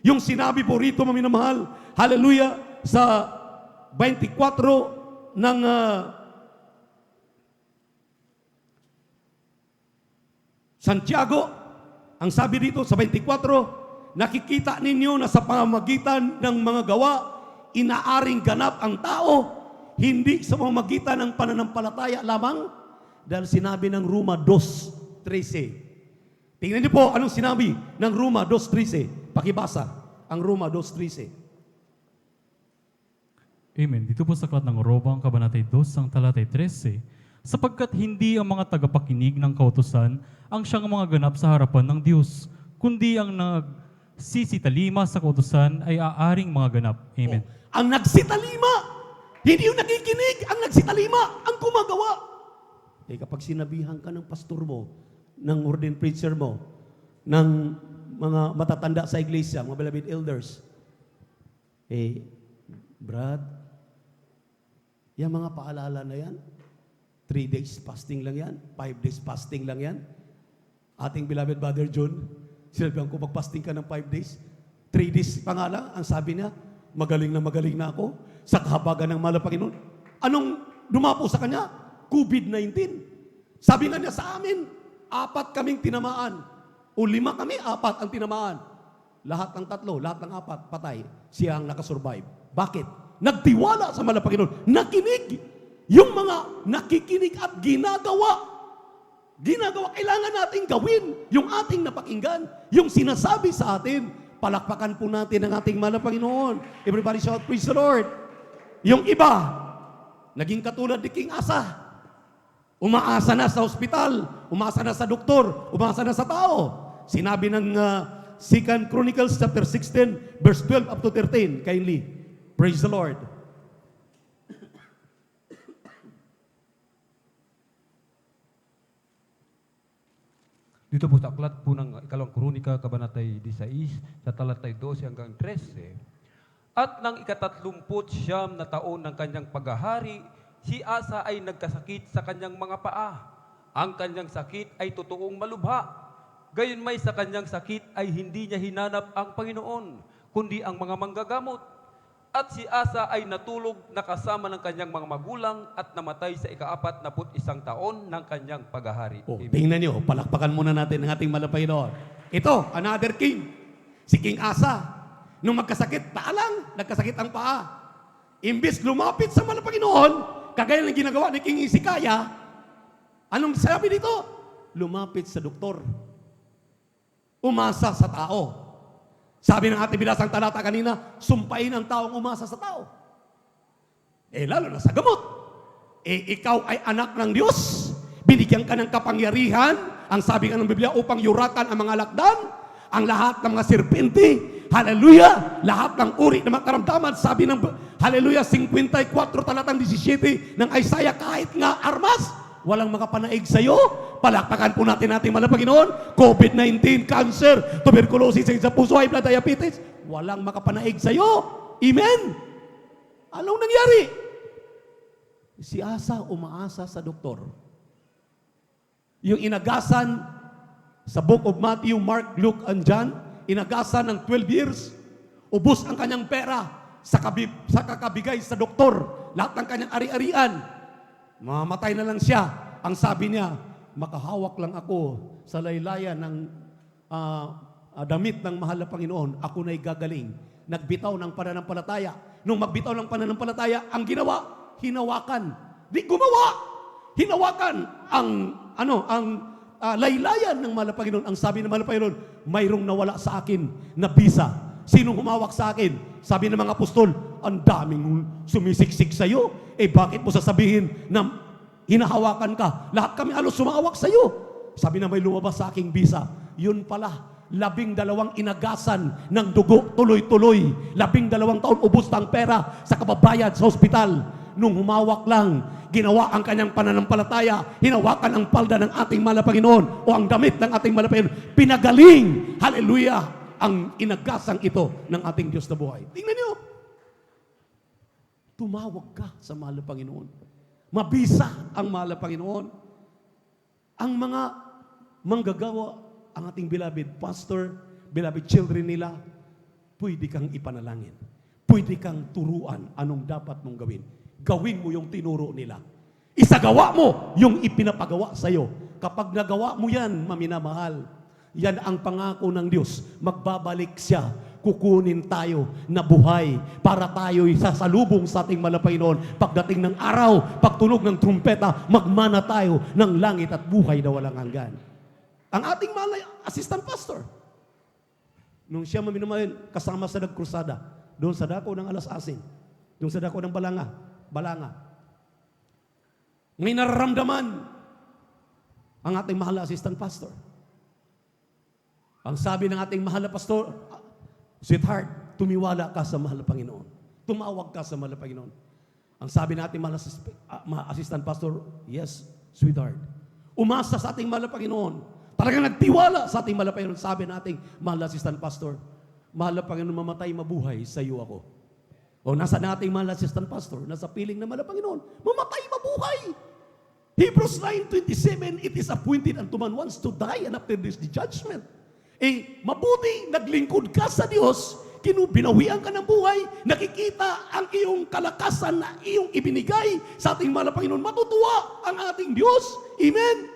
Yung sinabi po rito, maminamahal, hallelujah, sa 24 ng Santiago, ang sabi dito sa 24, nakikita ninyo na sa pamamagitan ng mga gawa, inaaring ganap ang tao, hindi sa pamamagitan ng pananampalataya lamang, dahil sinabi ng Roma 2:13. Tingnan niyo po anong sinabi ng Roma 2:13. Pakibasa ang Roma 2:13. Amen. Dito po sa aklat ng Roma, ang kabanatay 2, ang talatay 13, sapagkat hindi ang mga tagapakinig ng kautusan ang siyang mga ganap sa harapan ng Diyos, kundi ang nagsisitalima sa kautusan ay aaring mga ganap. Amen. Ang nagsitalima, hindi yung nakikinig, ang nagsitalima, ang gumagawa. Kapag sinabihan ka ng pastor mo, ng ordained preacher mo, ng mga matatanda sa iglesia, mga beloved elders, Brad, yung mga paalala na yan, 3 days fasting lang yan, 5 days fasting lang yan. Ating beloved brother John, sinabihan ko, mag-fasting ka ng 5 days. 3 days pa nga lang, ang sabi niya, magaling na ako sa kahabagan ng mahal na Panginoon. Anong dumapo sa kanya? COVID-19. Sabi nga niya sa amin, 4 kaming tinamaan. O 5 kami, 4 ang tinamaan. Lahat ng 3, lahat ng 4, patay. Siya ang nakasurvive. Bakit? Nagtiwala sa mahal na Panginoon. Nakinig. Yung mga nakikinig at ginagawa, kailangan nating gawin yung ating napakinggan, yung sinasabi sa atin. Palakpakan po natin ang ating mahal na Panginoon. Everybody shout, praise the Lord. Yung iba, naging katulad ni King Asa. Umaasa na sa ospital, umaasa na sa doktor, umaasa na sa tao. Sinabi ng 2 Chronicles chapter 16, verse 12 up to 13, kindly. Praise the Lord. Dito po sa aklat po ng ikalawang kronika, kabanatay 16, sa talatay 12 hanggang 13. At nang 39 na taon ng kanyang paghahari, si Asa ay nagkasakit sa kanyang mga paa. Ang kanyang sakit ay totoong malubha. Gayon may sa kanyang sakit ay hindi niya hinanap ang Panginoon, kundi ang mga manggagamot. At si Asa ay natulog na kasama ng kanyang mga magulang at namatay sa ika-41 taon ng kanyang paghahari. Tingnan nyo, palakpakan muna natin ang ating mahal na Panginoon. Ito, another king, si King Asa. Nung magkasakit, paalang, nagkasakit ang paa. Imbis lumapit sa mahal na Panginoon, kagaya ng ginagawa ni King Hezekiah, anong sabi dito? Lumapit sa doktor. Umasa sa tao. Sabi ng ating binasang talata kanina, sumpain ang taong umasa sa tao. Lalo na sa gamot. Ikaw ay anak ng Diyos. Binigyan ka ng kapangyarihan, ang sabi nga ng Biblia, upang yuratan ang mga lakdan, ang lahat ng mga serpente. Hallelujah! Lahat ng uri ng mga karamdaman. Sabi ng Hallelujah 54 talatang 17 ng Isaiah, kahit nga armas, walang makapanaig sa iyo. Palakpakan po natin ating mahal na Panginoon. COVID-19, cancer, tuberculosis sa puso, high blood, diabetes, walang makapanaig sa'yo. Amen? Anong nangyari? Si Asa umaasa sa doktor. Yung inagasan sa Book of Matthew, Mark, Luke, and John, inagasan ng 12 years, ubos ang kanyang pera sa kakabigay sa doktor, lahat ng kanyang ari-arian, mamatay na lang siya. Ang sabi niya, makahawak lang ako sa laylayan ng damit ng mahal na Panginoon, ako na'y gagaling. Nagbitaw ng pananampalataya. Nung magbitaw ng pananampalataya, ang ginawa, hinawakan. Di gumawa! Hinawakan ang laylayan ng mahal na Panginoon. Ang sabi ng mahal na Panginoon, mayroong nawala sa akin na bisa. Sinong humawak sa akin? Sabi ng mga apostol, ang daming sumisiksik sa iyo. Bakit mo sasabihin na hinahawakan ka? Lahat kami halos sumawak sa iyo. Sabi na may lumabas sa aking bisa. Yun pala, 12 inagasan ng dugo tuloy-tuloy. 12 taon ubos ng pera sa kababayad sa ospital. Nung humawak lang, ginawa ang kanyang pananampalataya, hinawakan ang palda ng ating mahal na Panginoon o ang damit ng ating mahal na Panginoon. Pinagaling, hallelujah, ang inagasang ito ng ating Diyos na buhay. Tingnan niyo, tumawag ka sa mahal na Panginoon. Mabisa ang mahal na Panginoon. Ang mga manggagawa, ang ating beloved pastor, beloved children nila, pwede kang ipanalangin. Pwede kang turuan anong dapat mong gawin. Gawin mo yung tinuro nila. Isagawa mo yung ipinapagawa sa iyo. Kapag nagawa mo yan, maminamahal, yan ang pangako ng Diyos. Magbabalik siya. Kukunin tayo na buhay para tayo'y sasalubong sa ating mahal na Panginoon. Pagdating ng araw, pagtunog ng trumpeta, magmana tayo ng langit at buhay na walang hanggan. Ang ating mahal na assistant pastor, nung siya maminamahal, kasama sa nagkrusada, doon sa dako ng Alas-Asin, doon sa dako ng Balanga, may nararamdaman ang ating mahal na assistant pastor. Ang sabi ng ating mahal na pastor, sweetheart, tumiwala ka sa mahal na Panginoon. Tumawag ka sa mahal na Panginoon. Ang sabi ng ating mahal na assistant pastor, yes, sweetheart. Umasa sa ating mahal na Panginoon. Talagang nagtiwala sa ating mahal na Panginoon. Sabi ng ating mahal na assistant pastor, mahal na Panginoon, mamatay mabuhay sa iyo ako. O nasa nating mahal na assistant pastor, nasa piling na mahal na Panginoon, mamatay mabuhay. Hebrews 9:27, it is appointed unto man once to die and after this the judgment. Mabuti, naglingkod ka sa Diyos, binawian ka ng buhay, nakikita ang iyong kalakasan na iyong ibinigay sa ating mahal na Panginoon, matutuwa ang ating Diyos. Amen?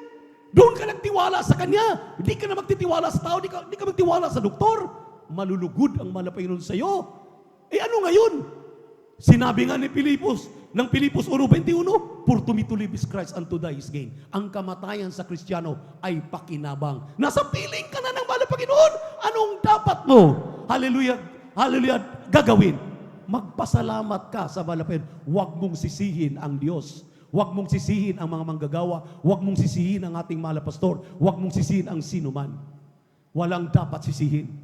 Doon ka nagtiwala sa Kanya. Hindi ka na magtitiwala sa tao, hindi ka magtiwala sa doktor. Malulugod ang mahal na Panginoon sa iyo. Ano ngayon? Sinabi nga ni Pilipos, ng Pilipos 1:21, for to me to live is Christ and to die is gain. Ang kamatayan sa Kristiyano ay pakinabang. Nasa piling ka na ng mahal na Panginoon. Anong dapat mo? Hallelujah, hallelujah, gagawin. Magpasalamat ka sa mahal na Panginoon. Huwag mong sisihin ang Diyos. Huwag mong sisihin ang mga manggagawa. Huwag mong sisihin ang ating mahal na pastor. Huwag mong sisihin ang sino man. Walang dapat sisihin.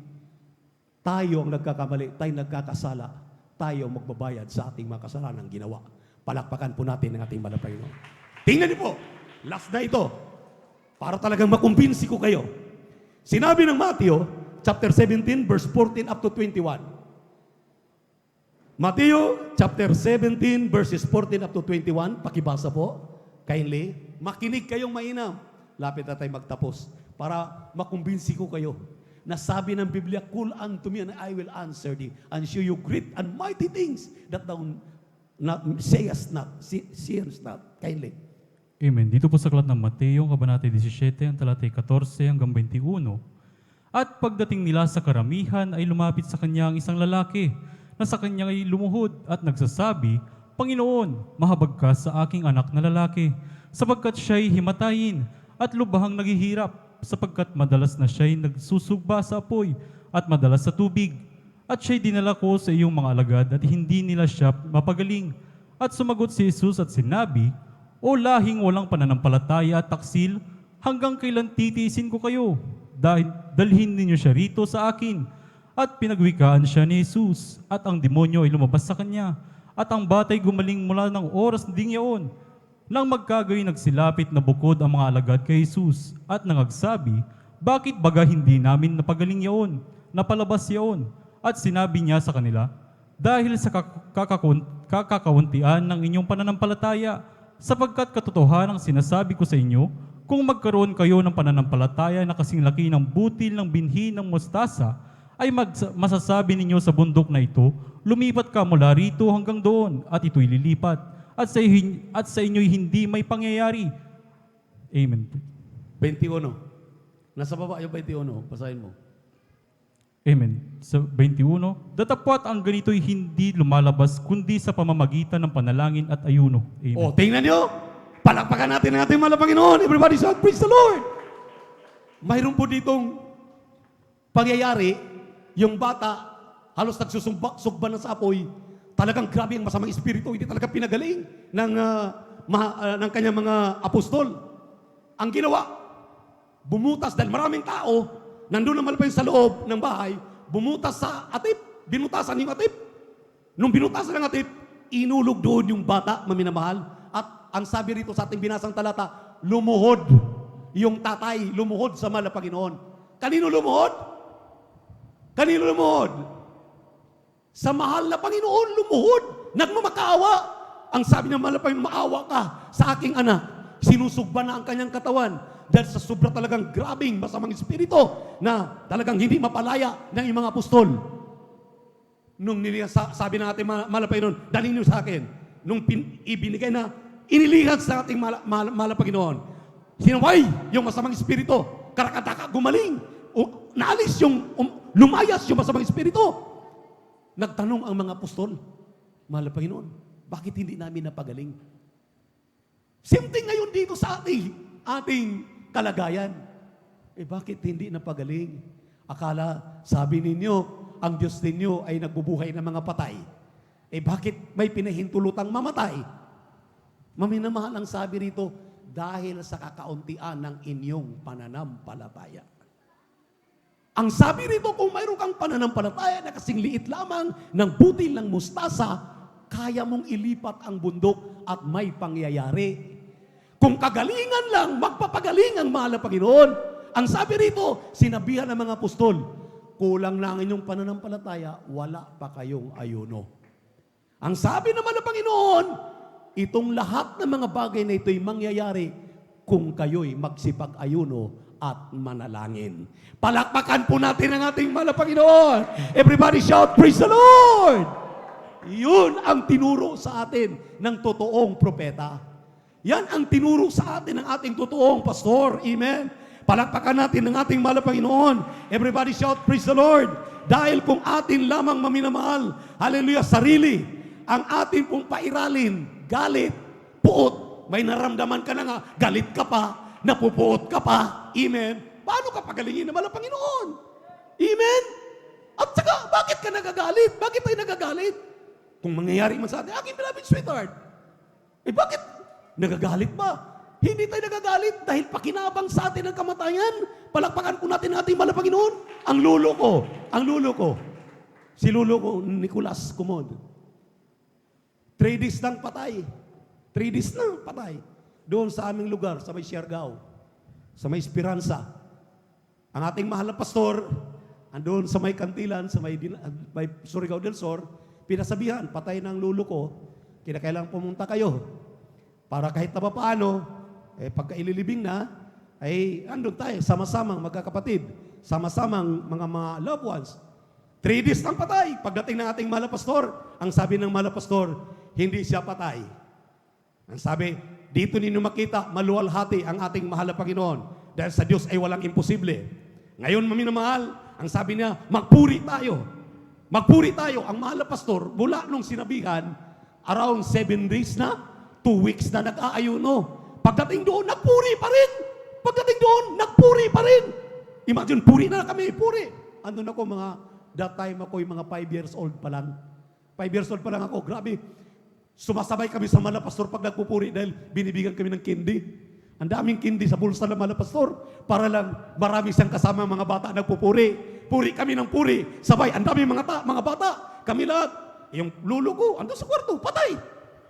Tayo ang nagkakamali, tayo nagkakasala, tayo ang magbabayad sa ating mga kasalanan ginawa. Palakpakan po natin ang ating mahal na Panginoon. Tingnan niyo po, last na ito, para talagang makumbinsi ko kayo. Sinabi ng Matthew, chapter 17, verse 14 up to 21. Matthew, chapter 17, verses 14 up to 21. Pakibasa po, kindly. Makinig kayong mainam. Lapit na tayo magtapos para makumbinsi ko kayo. Nasabi ng Biblia, call unto me and I will answer thee and show you great and mighty things that thou seest not. Kindly. Amen. Dito po sa aklat ng Mateo, kabanata 17, ang talatay 14 hanggang 21. At pagdating nila sa karamihan ay lumapit sa kanya ang isang lalaki na sa kanya ay lumuhod at nagsasabi, Panginoon, mahabag ka sa aking anak na lalaki, sapagkat siya'y himatayin at lubhang naghihirap, sapagkat madalas na siya'y nagsusugba sa apoy at madalas sa tubig. At siya'y dinala ko sa iyong mga alagad at hindi nila siya mapagaling. At sumagot si Jesus at sinabi, O lahing walang pananampalataya at taksil, hanggang kailan titiisin ko kayo? Dalhin ninyo siya rito sa akin. At pinagwikaan siya ni Jesus, at ang demonyo ay lumabas sa kanya. At ang batay gumaling mula ng oras ding yaon. Nang magkagayoy nagsilapit na bukod ang mga alagad kay Jesus at nangagsabi, Bakit baga hindi namin napagaling yaon? Napalabas yaon? at sinabi niya sa kanila, dahil sa kakakauntian ng inyong pananampalataya, sapagkat katotohanan ang sinasabi ko sa inyo, kung magkaroon kayo ng pananampalataya na kasing laki ng butil ng binhi ng mustasa, ay masasabi ninyo sa bundok na ito, lumipat ka mula rito hanggang doon, at ito'y lilipat, at sa inyo'y hindi may pangyayari. Amen. 21. Nasa baba yung 21. Basahin mo. Amen. Sa 21, datapwat ang ganito'y hindi lumalabas kundi sa pamamagitan ng panalangin at ayuno. Amen. O, tingnan nyo. Palakpakan natin ang ating mahal na Panginoon. Everybody shout, praise the Lord. Mayroon po ditong pangyayari, yung bata, halos nagsusugba na sa apoy, talagang grabe ang masamang espiritu, hindi talaga pinagaling ng kanyang mga apostol. Ang ginawa, bumutas dahil maraming tao, nandun naman pa sa loob ng bahay, bumutas sa atip, binutasan yung atip. Nung binutasan ng atip, inulog doon yung bata, maminamahal. At ang sabi rito sa ating binasang talata, lumuhod yung tatay, lumuhod sa mahal na Panginoon. Kanino lumuhod? Kanino lumuhod? Sa mahal na Panginoon, lumuhod. Nagmamakaawa. Ang sabi ng mahal na Panginoon, maawa ka sa aking anak. Sinusugba na ang kanyang katawan dahil sa sobra talagang grabing masamang espiritu na talagang hindi mapalaya ng mga apostol. Nung sabi ng ating mahal na Panginoon, dalhin niyo sa akin. Nung ibinigay na, inilihan sa ating mahal na Panginoon. Sinaway yung masamang espiritu. Karakataka, gumaling. Naalis lumayas yung masamang espiritu. Nagtanong ang mga apostol, mahal na Panginoon, bakit hindi namin napagaling? Same thing ngayon dito sa ating kalagayan. Bakit hindi napagaling? Akala, sabi ninyo, ang Diyos ninyo ay nagbubuhay ng mga patay. Bakit may pinahintulutang mamatay? Maminamahal ang sabi rito, dahil sa kakauntian ng inyong pananampalataya. Ang sabi rito, kung mayroon kang pananampalataya na kasing liit lamang ng butil ng mustasa, kaya mong ilipat ang bundok at may pangyayari. Kung kagalingan lang, magpapagaling ang mahal na Panginoon. Ang sabi rito, sinabihan ng mga apostol, kulang na ang inyong pananampalataya, wala pa kayong ayuno. Ang sabi naman ng Panginoon, itong lahat ng mga bagay na ito'y mangyayari kung kayo'y magsipag-ayuno at manalangin. Palakpakan po natin ang ating mahal na Panginoon. Everybody shout, praise the Lord! Yun ang tinuro sa atin ng totoong propeta. Yan ang tinuro sa atin ng ating totoong pastor. Amen? Palakpakan natin ang ating mahal na Panginoon. Everybody shout, praise the Lord! Dahil kung atin lamang maminamahal, hallelujah, sarili, ang ating pong pairalin, galit, puot, may naramdaman ka na nga, galit ka pa, napupuot ka pa. Amen? Paano ka pagalingin naman ang Panginoon? Amen? At saka, bakit ka nagagalit? Bakit tayo nagagalit? Kung mangyayari man sa atin, aking beloved sweetheart, bakit nagagalit ba? Hindi tayo nagagalit dahil pakinabang sa atin ang kamatayan. Palakpakan po natin ating mahal na Panginoon. Ang lulo ko, si lulo ko, Nicolas Kumod. 3 days lang patay. 3 days lang patay. Doon sa aming lugar, sa may Siargao, sa may Esperanza. Ang ating mahal na pastor, andun sa may Kantilan, sa may Surigao del Sur, pinasabihan, patay ng lulo ko, kinakailangan pumunta kayo. Para kahit na paano, pagka ililibing na, ay andun tayo, sama-samang magkakapatid, sama-samang mga loved ones. 3 days lang patay. Pagdating ng ating mahal na pastor, ang sabi ng mahal na pastor, hindi siya patay. Ang sabi, dito ninyo makita, maluwalhati ang ating mahal na Panginoon. Dahil sa Diyos ay walang imposible. Ngayon, maminamahal, ang sabi niya, magpuri tayo. Magpuri tayo. Ang mahal na pastor, mula nung sinabihan, around 7 days na, 2 weeks na nag-aayuno. Pagdating doon, nagpuri pa rin. Pagdating doon, nagpuri pa rin. Imagine, puri na kami, puri. Andun ako that time ako yung mga 5 years old pa lang. 5 years old pa lang ako, grabe. Sumasabay kami sa mahal na pastor pag nagpupuri dahil binibigyan kami ng candy. Ang daming candy sa bulsa ng mahal na pastor para lang marami siyang kasama mga bata nagpupuri. Puri kami ng puri. Sabay, ang daming mga bata. Kami lahat. Yung lulo ko, andun sa kwarto, patay.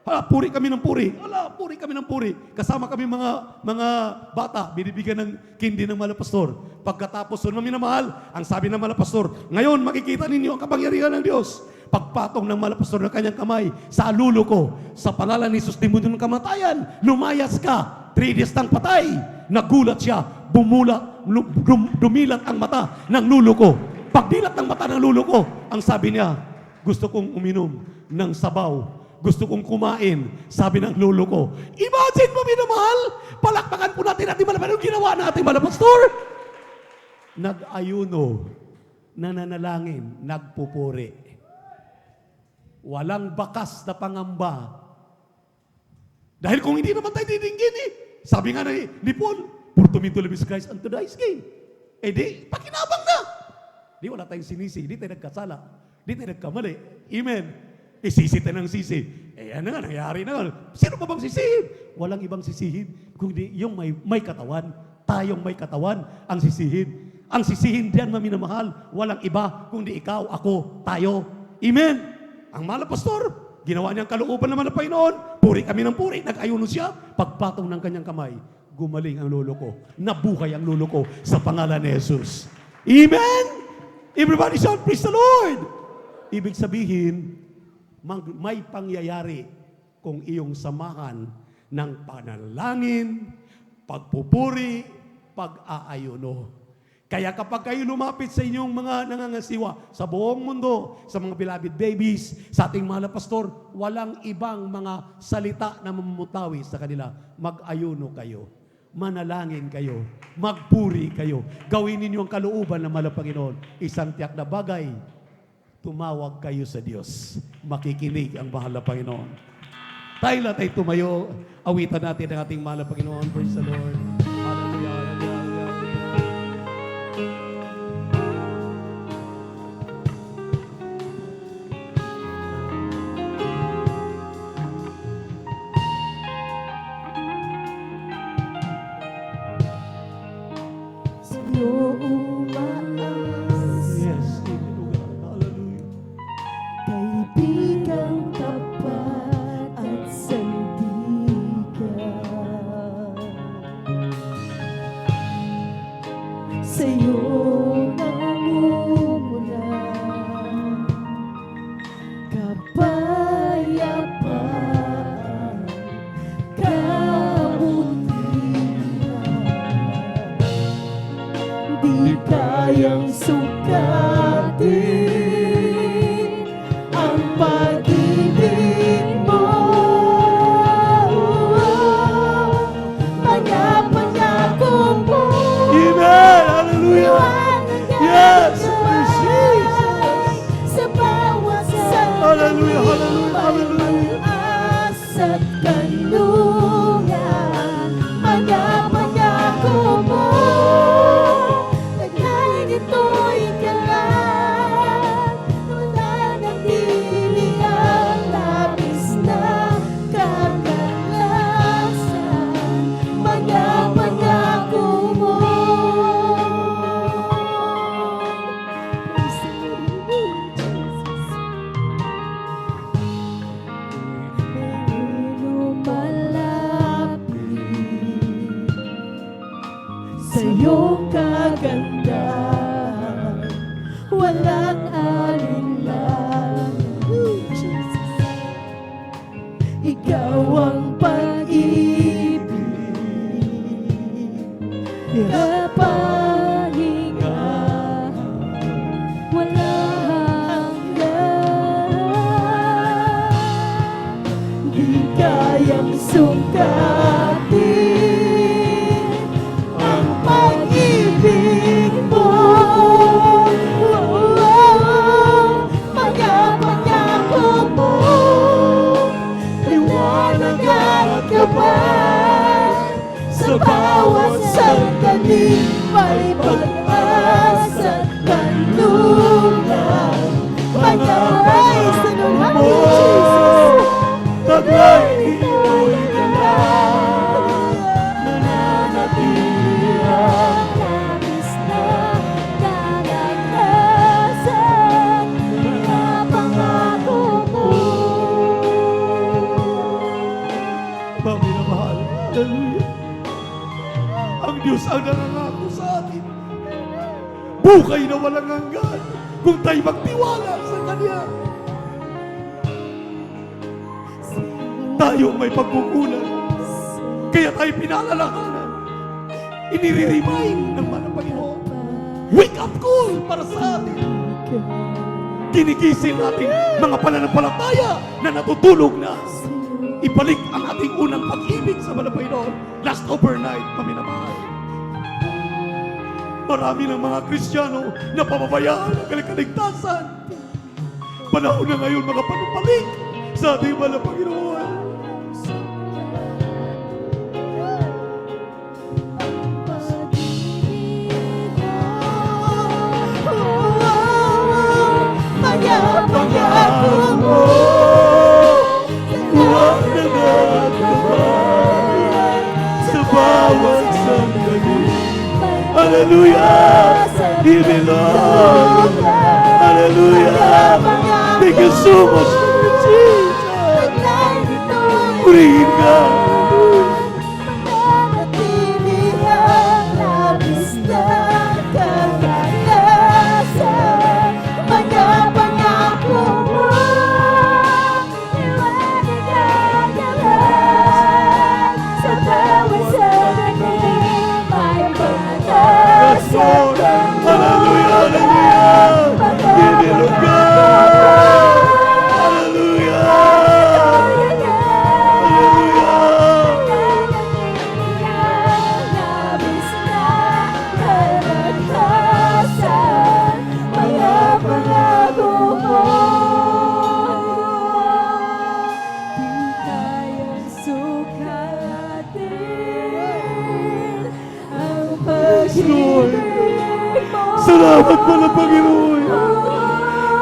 Hala, puri kami ng puri. Hala, puri kami ng puri. Kasama kami mga bata, binibigyan ng kindi ng malapastor. Pagkatapos nun, minamahal, ang sabi ng malapastor, ngayon makikita ninyo ang kapangyarihan ng Diyos. Pagpatong ng malapastor ng kanyang kamay sa lulo ko, sa pangalan ni Jesus, demonyo ng kamatayan, lumayas ka. 3 days nang patay. Nagulat siya, dumilat ang mata ng lulo ko. Pagdilat ng mata ng lulo ko, ang sabi niya, gusto kong uminom ng sabaw. Gusto kong kumain, sabi ng lolo ko. Imagine mo, minamahal, palakpakan po natin ating malapastor. Anong ginawa natin malapastor? Nag-ayuno, nananalangin, nagpupuri. Walang bakas na pangamba. Dahil kung hindi naman tayo didinggin sabi nga ni Paul, for to me to live is Christ and to die is gain. Eh di, pakinabang na. Di wala tayong sinisi, di tayo nagkasala, di tayo nagkamali. Amen. Isisi tayo ng sisi. Eh ano nga, nangyari na nga. Sino pa bang sisihin? Walang ibang sisihin. Kundi yung may katawan, tayong may katawan, ang sisihin. Ang sisihin diyan, maminamahal, walang iba, kundi ikaw, ako, tayo. Amen. Ang malapastor, ginawa niyang kalooban naman ng Panginoon. Puri kami ng puri. Nag-ayuno siya. Pagpatong ng kanyang kamay, gumaling ang lolo ko. Nabuhay ang lolo ko sa pangalan ni Jesus. Amen? Everybody shout, praise the Lord! Ibig sabihin, may pangyayari kung iyong samahan ng panalangin, pagpupuri, pag-aayuno. Kaya kapag kayo lumapit sa inyong mga nangangasiwa sa buong mundo, sa mga beloved babies, sa ating mga pastor, walang ibang mga salita na mamumutawi sa kanila. Mag-ayuno kayo, manalangin kayo, magpuri kayo, gawin ninyo ang kalooban ng mahal na Panginoon. Isang tiyak na bagay, tumawag kayo sa Diyos. Makikinig ang mahal na Panginoon. Tayo lahat ay tumayo, awitan natin ang ating mahal na Panginoon. Praise the Lord. Hallelujah, hallelujah. Yes, hallelujah. Kaibigang tapat at sandigan, sa'yo namumulan kapayapaan, kabutihan, di kayang sukatin ang pag-ibig mo. Mga pangako mo, Amen! Hallelujah! Yes! sa bawat sandali, Hallelujah, hallelujah, hallelujah. pag-asa at kanlungan. Mga pangako mo, kahit ito'y kalat, wala nang dili ang labis na kagalasan. Mga pangako mo. Praise the Lord, Jesus. Lumalapit sa iyong kagandahan, walang alinlangan. Jesus. Ikaw ang pag-ibig, kapahingahan, walang hanggan. Di kayang sungkatin ang pag-ibig mo. Mga pangako mo, liwanag at kapal, sa bawat sandali, may pag-asa at kanlungan. Mga praise the Lord, hallelujah, Jesus. Taglay ito'y kalat, nananatili ang Labis na kalakasan, mga pangako mo. Diyos ang nangangako sa atin. Bukay na walang hanggan kung tayo magtiwala sa Kanya. Tayo may pagkukulang. Kaya tayo pinalalakanan. Inire-remind ng mga Panginoon. Wake up call para sa atin. Ginigising natin mga pananampalataya na natutulog na. Ibalik ang ating unang pag-ibig sa mga Panginoon. Last overnight, paminamahal. Marami ng mga Kristiyano na pababayaan ang kaligtasan. Panahon na ngayon mga panumbalik sa ating mga Panginoon. Pangako mo, Huwag na magkabayan sa bawat sandali. Hallelujah! You belong. Hallelujah! Thank you so much, Jesus. Purihin ka. mananatili ang labis na kagalasan. Mga pangako mo, liwanag ang yaman. Sa bawat sandali, may Yes, Lord. pag-asa. Hallelujah! Hallelujah! You belong ka. Hallelujah! Salamat pala, Panginoon.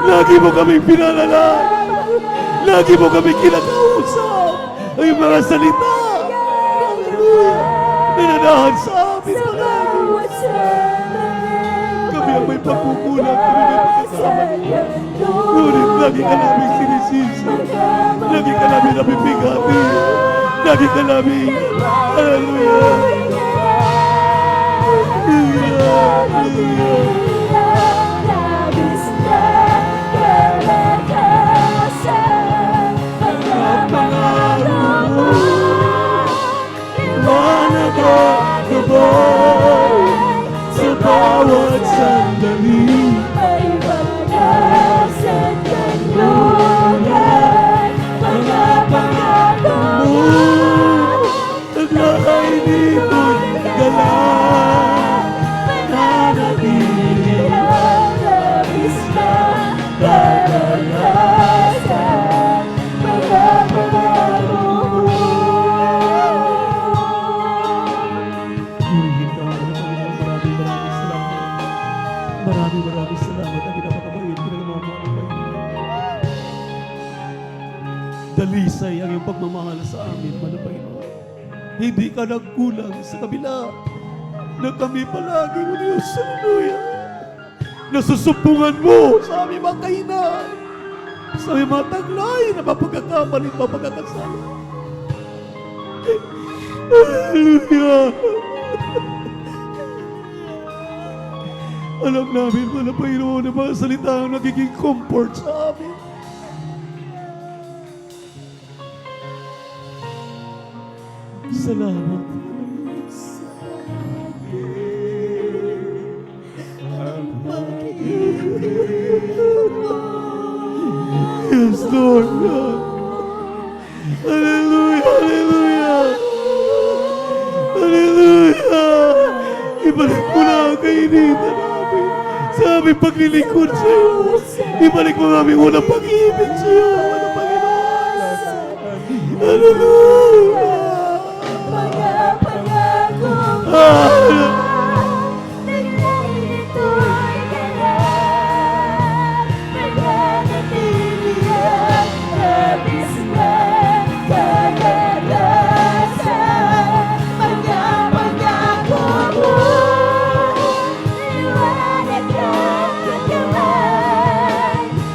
Lagi mo kaming pinalalaan. Lagi mo kaming kinakausap. Ang mga salita. Hallelujah. Nananahan sa amin palagi. Kami ang may pagkukulang. Kami may pagkasama. Ngunit lagi ka namin sinisisi. Lagi ka namin nabibigati. Lagi ka namin. Hallelujah. Hallelujah. Liwanag at gabay sa bawat sandali. Naglakay dito'y galang, nananatili ang labis na kagalasan. Mga pangako mo. Purihin ka, Panginoon. Maraming salamat. Maraming salamat. Ang pinapakabait ko ng mga Panginoon. Dalisay ang iyong pagmamahal sa amin, Manang Panginoon. Hindi ka nagkulang sa kabila na kami palagi mo, Diyos. Hallelujah. Nasusumpungan mo sa aming mga kainan, sa aming mga taglay na mapagkakamalit, mapagkakasala. Hallelujah. Alam namin, Manang Panginoon, na mga salita ang nagiging comfort sa amin. Salamat. Yes, Lord. Hallelujah, hallelujah. Hallelujah. Ibalik mo na ang kainitan namin sa aming paglilingkod sa iyo. Ibalik mo ang aming unang pag-ibig sa iyo, Manang Panginoon. Hallelujah.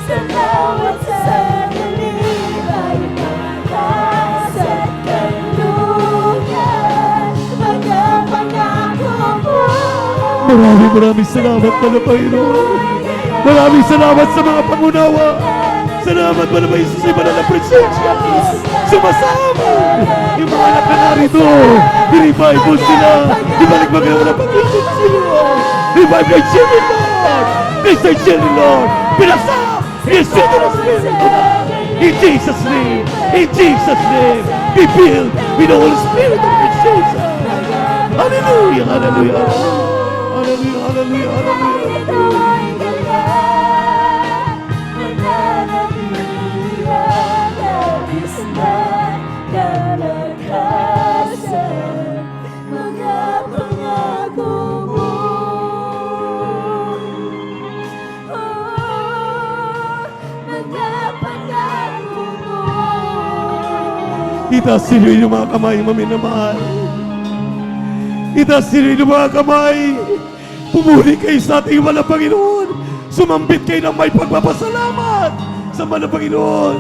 Sa bawat sandali Maraming salamat pala, Panginoon. Maraming salamat sa mga pangunawa. Salamat pala ba Jesus sa banal na presensya. Sumasama. Yung mga anak na narito, i-revive mo sila. Ibalik magandang na pag-ibig sila. Revive kay Jenny Lord. Kay Jenny Lord. Pinasap. Yes, in Jesus' name. In Jesus' name. Be filled with the Holy Spirit of Jesus. Hallelujah. Hallelujah. Hallelujah. Hallelujah. Hallelujah. Itaas niyo yung mga kamay, maminamahal. Itaas niyo yung mga kamay. Pumuli kayo sa ating mahal na Panginoon. Sumambit kayo ng may pagpapasalamat sa mahal na Panginoon.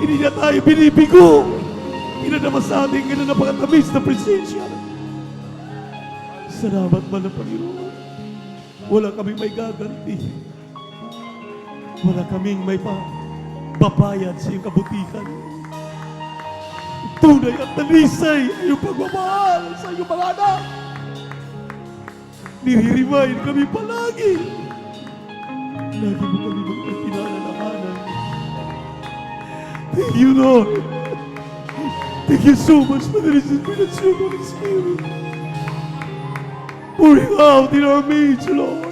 Hindi na tayo binibigo. Pinadama sa ating ganun napakatamis na presensya. Salamat mahal na Panginoon. Wala kaming may gaganti. Wala kaming may babayad sa iyong kabutihan. Tunay at talisay ay iyong pagmamahal sa iyong mga anak. Nire-remind kami palagi. Lagi mo kami mga pinalalahanan. Thank you, Lord. Thank you so much for the inspiration of the Spirit. Pouring out in our midst, Lord.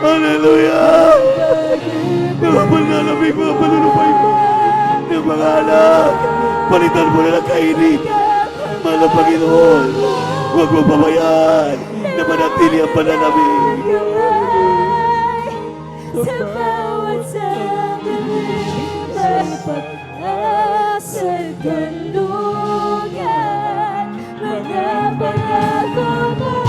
Hallelujah! Mga panlalamig, mga panunupay mo ng mga anak. Palitan mo na ng kainit. Mahal na Panginoon, huwag mo pabayaan na manatili ang panlalamig. Sa bawat sandali, sa kanlugan, mga pangako mo.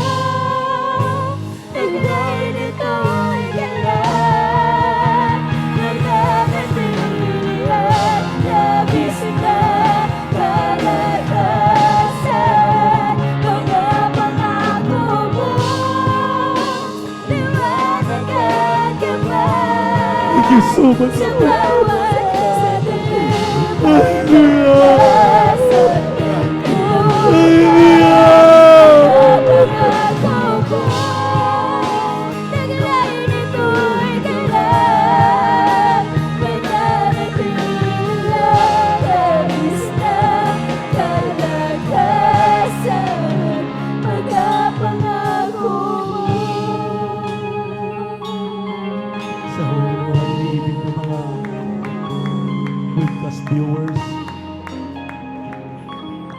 Thank you so much. Sa halilig ng mga webcast viewers,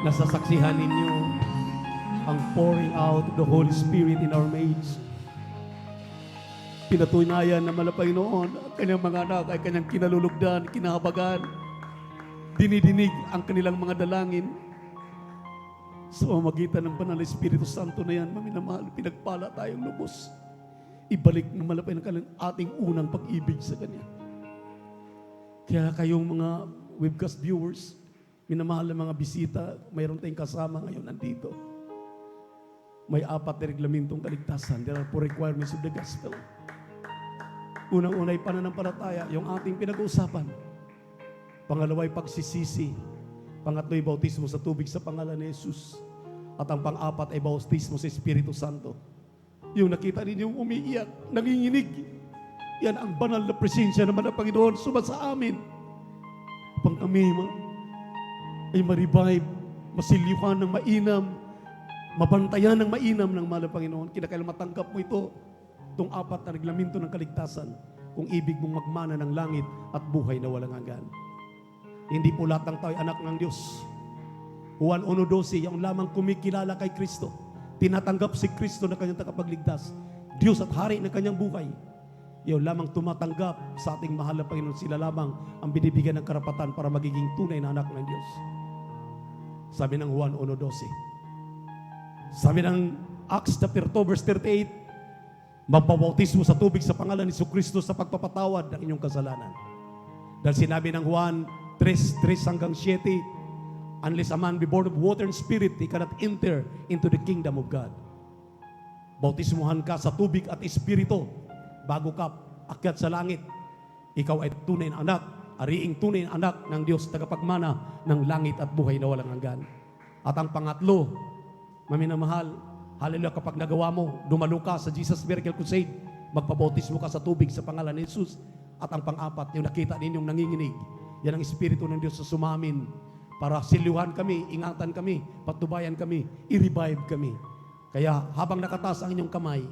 nasasaksihan ninyo ang pouring out of the Holy Spirit in our midst. Pinatunayan na mahal na Panginoon, ang kanyang mga anak ay kanyang kinalulugdan, kinahabagan, dinidinig ang kanilang mga dalangin. Sa pamamagitan ng Banal na Espiritu Santo na yan, maminamahal, pinagpala tayong lubos. Ibalik ng malapay ng kanilang ating unang pag-ibig sa Kanya. Kaya kayong mga webcast viewers, minamahal na mga bisita, mayroon tayong kasama ngayon nandito. May 4 na reglamentong kaligtasan. There are 4 requirements of the gospel. Unang-unay pananampalataya, yung ating pinag-uusapan. Pangalaway pagsisisi. Pangatlo'y bautismo sa tubig sa pangalan ni Jesus. At ang pang-4 ay bautismo sa Espiritu Santo. Yung nakita ninyong umiiyak, nanginginig. Yan ang banal na presensya naman ng Panginoon sumasa amin. Upang kami ay ma-revive, masilyuhan ng mainam, mabantayan ng mainam ng mahal na Panginoon. Kinakailangan matanggap mo ito, itong 4 na reglamento ng kaligtasan, kung ibig mong magmana ng langit at buhay na walang hanggan. Hindi po lahat ng tao ay anak ng Diyos. Juan 1:12, yung lamang kumikilala kay Kristo, tinatanggap si Kristo na kanyang tagapagligtas, Diyos at Hari ng kanyang buhay. Yung lamang tumatanggap sa ating mahal na Panginoon, sila lamang ang binibigyan ng karapatan para magiging tunay na anak ng Diyos. Sabi ng Juan 1:12. Sabi ng Acts chapter 2 verse 38, magbabautismo sa tubig sa pangalan ni Kristo sa pagpapatawad ng inyong kasalanan. Dahil sinabi ng Juan 3:3-7, Unless a man be born of water and spirit, he cannot enter into the kingdom of God. Bautismuhan ka sa tubig at espiritu bago ka akyat sa langit. Ikaw ay tunay na anak, ariing tunay na anak ng Diyos, tagapagmana ng langit at buhay na walang hanggan. At ang pangatlo, maminamahal, hallelujah, kapag nagawa mo, dumalo ka sa Jesus Miracle Crusade, magpabautismo ka sa tubig sa pangalan ni Jesus. At ang pang-apat, yung nakita ninyong nanginginig, yan ang Espiritu ng Diyos sa sumamin para siliwan kami, ingatan kami, patubayan kami, i-revive kami. Kaya habang nakataas ang inyong kamay,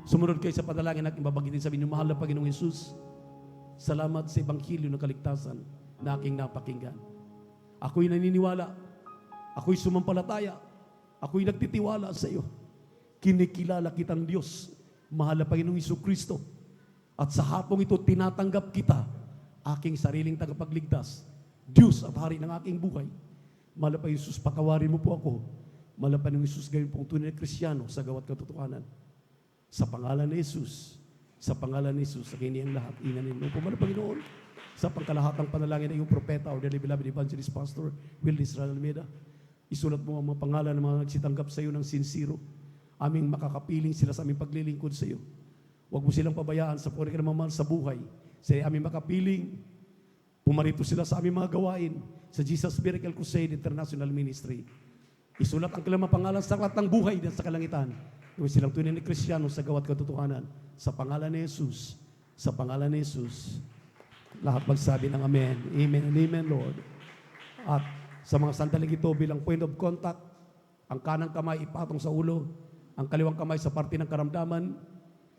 sumunod kayo sa panalangin at ibabagitin sa inyong mahal na Panginoong Jesus. Salamat sa Ebanghelyo ng kaligtasan na aking napakinggan. Ako'y naniniwala, ako'y sumampalataya, ako'y nagtitiwala sa iyo. Kinikilala kitang Diyos, mahal na Panginoong Jesucristo. At sa hapong ito, tinatanggap kita, aking sariling tagapagligtas, Diyos at Hari ng aking buhay. Mahal na Panginoong Jesus, patawarin mo po ako. Mahal na Panginoong Jesus, gawin pong tunay na Kristiyano sa gawat katotohanan. Sa pangalan ni Jesus, sa pangalan ni Jesus, sa kiniyang lahat, inanin mo po, mahal na Panginoon, sa pangkalahatang panalangin ng iyong propeta o dearly beloved evangelist pastor, Will Israel Almeida, isulat mo ang mga pangalan ng mga nagsitanggap sa iyo ng sincero. Aming makakapiling sila sa aming paglilingkod sa iyo. Huwag mo silang pabayaan sa puri ka ng mamahal sa buhay. Sa aming makapiling, pumarito sila sa aming mga gawain sa Jesus Miracle Crusade International Ministry. Isulat ang kanilang mga pangalan sa aklat ng buhay at sa kalangitan. Gawin silang tunay na Kristiyano sa gawat katotohanan. Sa pangalan ni Jesus, sa pangalan ni Jesus, lahat magsabi ng Amen. Amen and Amen, Lord. At sa mga sandaling ito bilang point of contact, ang kanang kamay ipatong sa ulo, ang kaliwang kamay sa parte ng karamdaman.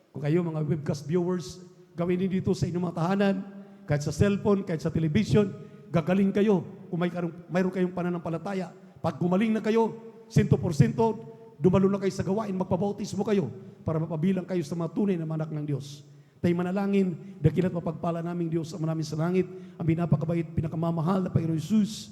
Kung kayo mga webcast viewers, gawin din dito sa inyong mga tahanan, kahit sa cellphone, kahit sa television, gagaling kayo kung mayroon kayong pananampalataya. Pag gumaling na kayo, 100%, dumalo na kayo sa gawain, magpabautismo kayo para mapabilang kayo sa mga tunay na anak ng Diyos. Tayo manalangin, dakilat mapagpala naming Diyos sa namin sa langit, ang pinapakabait, pinakamamahal na Panginoon Jesus.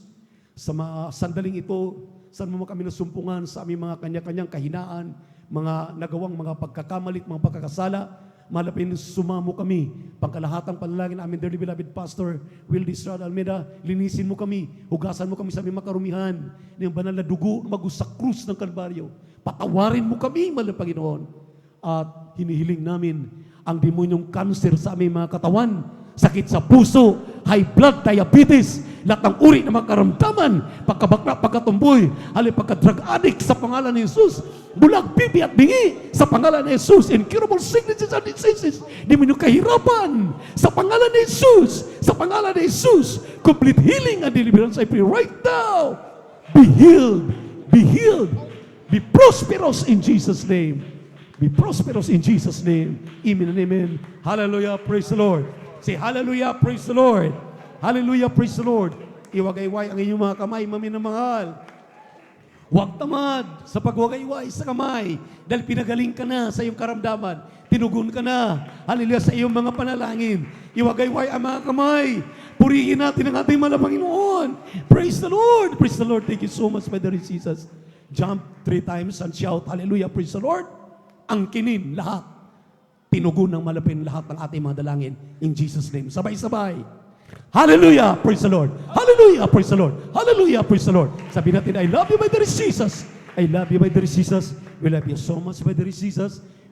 Sa mga sandaling ito, saan mo kami nasumpungan sa aming mga kanya-kanyang kahinaan, mga nagawang mga pagkakamalit, mga pagkakasala, malapin sumamo kami, pangkalahatang panalangin amin, dearly beloved Pastor Will Israel Almeida, linisin mo kami, hugasan mo kami sa aming makarumihan, ng banal na dugo, magus sa krus ng Kalbaryo. Patawarin mo kami, mahal na Panginoon. At hinihiling namin ang demonyong cancer sa aming mga katawan, sakit sa puso, high blood, diabetes, lahat ng uri ng mga karamdaman, pagkabakla, pagkatumboy, pagka-drug addict sa pangalan ni Jesus, bulag, pipi at bingi sa pangalan ni Jesus, incurable sicknesses and diseases, demonyo kahirapan sa pangalan ni Jesus, sa pangalan ni Jesus, complete healing and deliverance I pray right now. Be healed, be healed, be prosperous in Jesus' name. Be prosperous in Jesus' name. Amen and amen. Hallelujah, praise the Lord. Say hallelujah, praise the Lord. Hallelujah, praise the Lord. Iwagayway ang inyong mga kamay, maminamahal. Huwag tamad sa pagwagayway sa kamay dahil pinagaling ka na sa iyong karamdaman. Tinugon ka na, hallelujah, sa iyong mga panalangin. Iwagayway ang mga kamay. Purihin natin ang ating mga Panginoon. Praise the Lord. Praise the Lord. Thank you so much, Brother Jesus. Jump 3 times and shout, hallelujah, praise the Lord. Angkinin lahat. Tinugon ng malapin lahat ng ating mga dalangin. In Jesus' name. Sabay-sabay. Hallelujah, praise the Lord. Hallelujah, praise the Lord. Hallelujah, praise the Lord. Sabi natin, I love you, my dear Jesus. I love you, my dear Jesus. We love you so much, my dear Jesus.